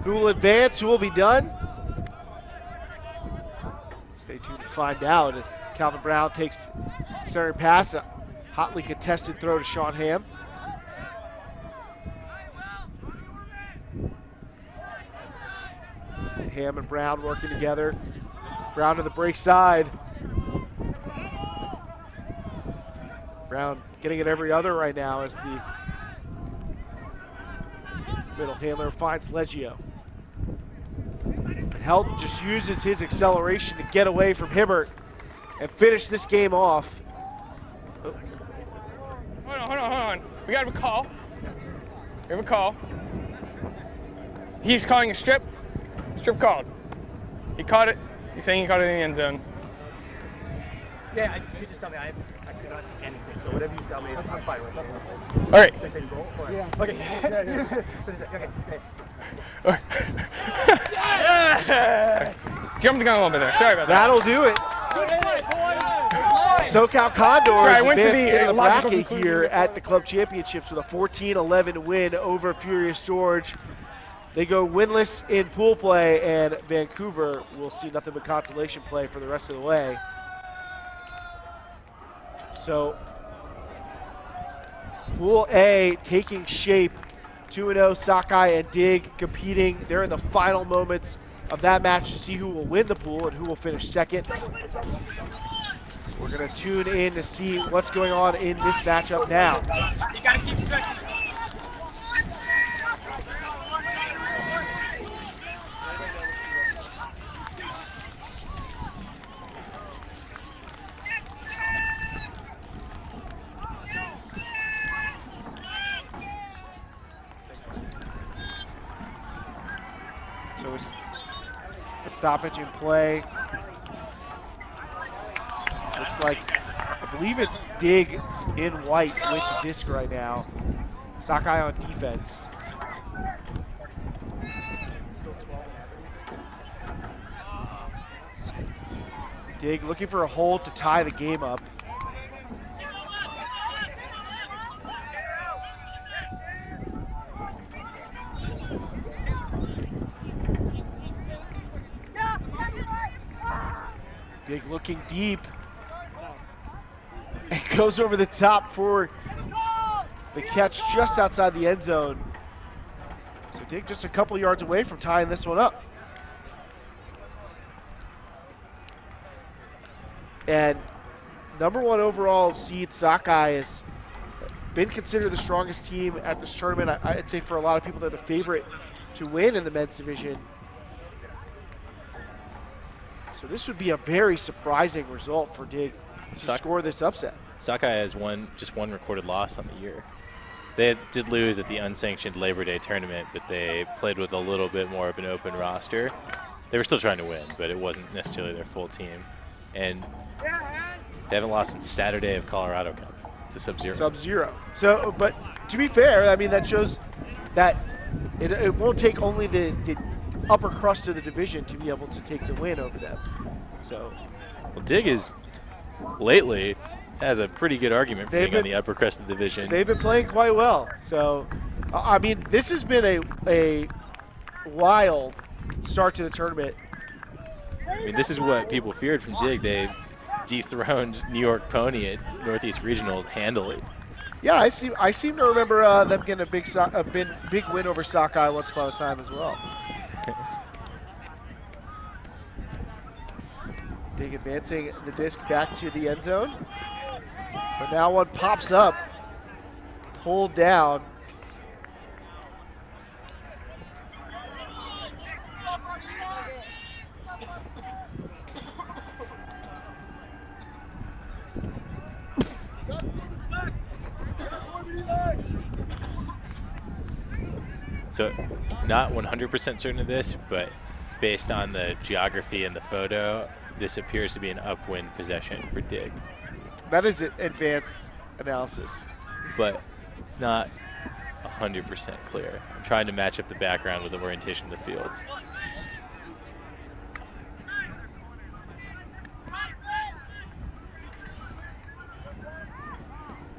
Who will advance? Who will be done? Stay tuned to find out as Calvin Brown takes center pass. A hotly contested throw to Sean Ham. Ham and Brown working together. Brown to the break side. Brown getting it every other right now as the middle handler finds Leggio. Helton just uses his acceleration to get away from Hibbert and finish this game off. Oh. Hold on. We got a call. We have a call. He's calling a strip. Strip called. He caught it. He's saying he caught it in the end zone. Yeah, you just tell me. I cannot see anything, so whatever you tell me, I'm fine with it. All right. So I say goal? Or Yeah. Okay. Okay. Yeah! Jumped the gun a little bit there. Sorry about that. That'll do it. So Cal Condors advance into the bracket here at the club championships with a 14-11 win over Furious George. They go winless in pool play, and Vancouver will see nothing but consolation play for the rest of the way. So Pool A taking shape. 2-0, Sakai and Dig competing. They're in the final moments of that match to see who will win the pool and who will finish second. We're going to tune in to see what's going on in this matchup now. You gotta keep stretching. So it's a stoppage in play. Looks like, I believe it's Dig in white with the disc right now. Sakai on defense. Dig looking for a hold to tie the game up. Dig looking deep. It goes over the top for the catch just outside the end zone. So Dig just a couple yards away from tying this one up. And #1 overall seed Sakai has been considered the strongest team at this tournament. I'd say for a lot of people they're the favorite to win in the men's division. So this would be a very surprising result for Dig to score this upset. Sakai has just one recorded loss on the year. They did lose at the unsanctioned Labor Day tournament, but they played with a little bit more of an open roster. They were still trying to win, but it wasn't necessarily their full team. And they haven't lost since Saturday of Colorado Cup to Sub-Zero. Sub-Zero. So, but to be fair, I mean, that shows that it won't take only the upper crust of the division to be able to take the win over them. So, well, Dig is lately has a pretty good argument for being on the upper crust of the division. They've been playing quite well. So, I mean, this has been a wild start to the tournament. I mean, this is what people feared from Dig. They dethroned New York Pony at Northeast Regionals handily. Yeah, I seem to remember them getting a big win over Sakai once upon a time as well. Dig advancing the disc back to the end zone. But now one pops up, pulled down. So not 100% certain of this, but based on the geography and the photo, this appears to be an upwind possession for Dig. That is advanced analysis. But it's not 100% clear. I'm trying to match up the background with the orientation of the fields.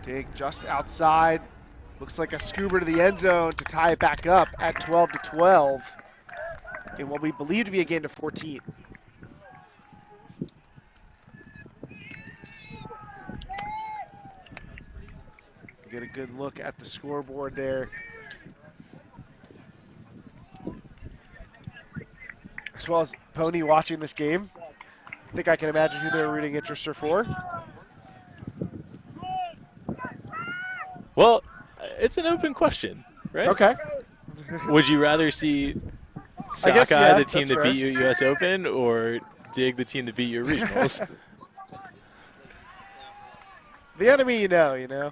Dig just outside. Looks like a scuba to the end zone to tie it back up at 12-12 in what we believe to be a gain to 14. Get a good look at the scoreboard there. As well as Pony watching this game. I think I can imagine who their rooting interests are for. Well, it's an open question, right? Okay. Would you rather see Sakai, the team that beat you at US Open, or Dig, the team that beat you at regionals? The enemy you know.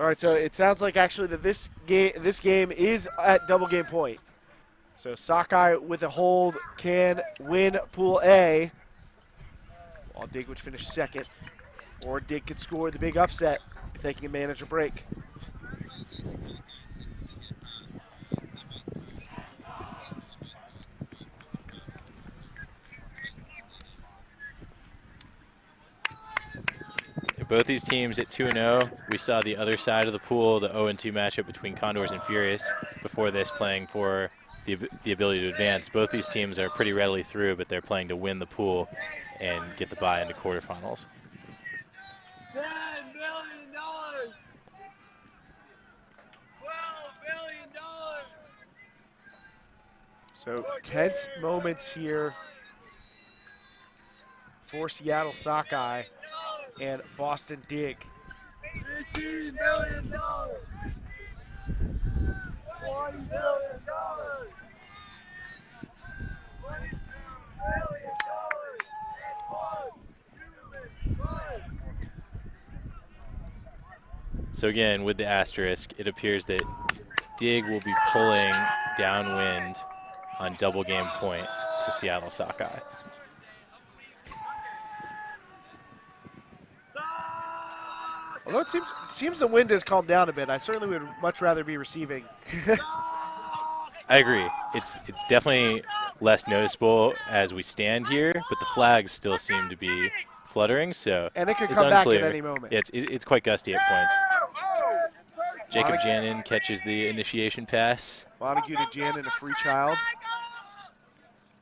All right, so it sounds like actually that this game is at double game point. So Sakai with a hold can win Pool A, while Dig would finish second. Or Dig could score the big upset if they can manage a break. Both these teams at 2-0. We saw the other side of the pool, the 0-2 matchup between Condors and Furious. Before this, playing for the ability to advance. Both these teams are pretty readily through, but they're playing to win the pool and get the bye into quarterfinals. $10 billion! $12 billion! So tense moments here for Seattle Sockeye and Boston Dig. $15 billion! $20 billion! $22 billion! So again, with the asterisk, it appears that Dig will be pulling downwind on double game point to Seattle Sockeye. Although it seems the wind has calmed down a bit, I certainly would much rather be receiving. I agree. It's definitely less noticeable as we stand here, but the flags still seem to be fluttering, so and it could it's come unclear. back at any moment. It's quite gusty at points. Jacob Janin catches the initiation pass. Montague to Janin, a free child.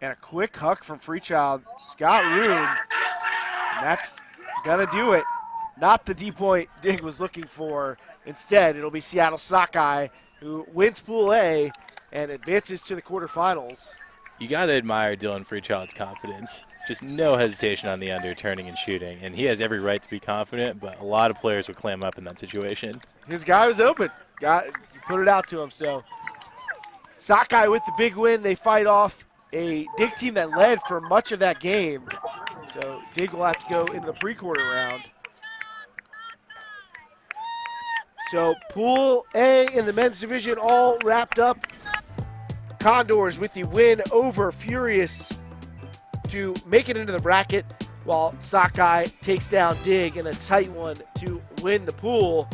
And a quick huck from Freechild. He's got room. And that's going to do it. Not the D point Dig was looking for. Instead, it'll be Seattle Sockeye who wins Pool A and advances to the quarterfinals. You got to admire Dylan Freechild's confidence. Just no hesitation on the under, turning and shooting. And he has every right to be confident, but a lot of players would clam up in that situation. His guy was open. You put it out to him. So Sockeye with the big win. They fight off a Dig team that led for much of that game. So Dig will have to go into the pre-quarter round. So Pool A in the men's division all wrapped up. Condors with the win over Furious to make it into the bracket, while Sockeye takes down Dig in a tight one to win the pool.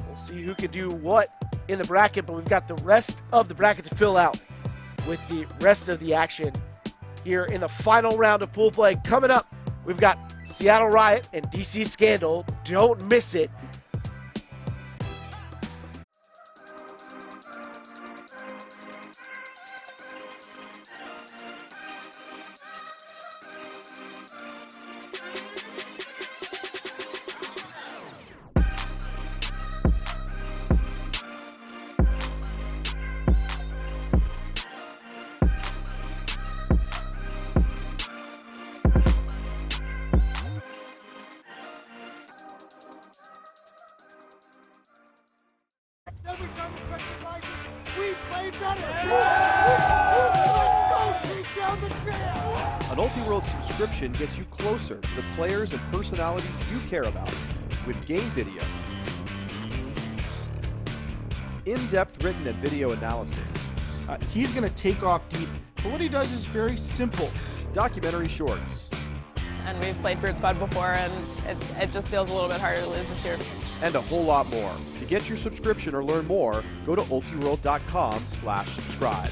We'll see who can do what in the bracket, but we've got the rest of the bracket to fill out with the rest of the action here in the final round of pool play. Coming up, we've got Seattle Riot and DC Scandal. Don't miss it. An Ultiworld subscription gets you closer to the players and personalities you care about with game video, in-depth written and video analysis. He's going to take off deep, but what he does is very simple. Documentary shorts. And we've played Bird Squad before, and it just feels a little bit harder to lose this year. And a whole lot more. To get your subscription or learn more, go to ultiworld.com/subscribe.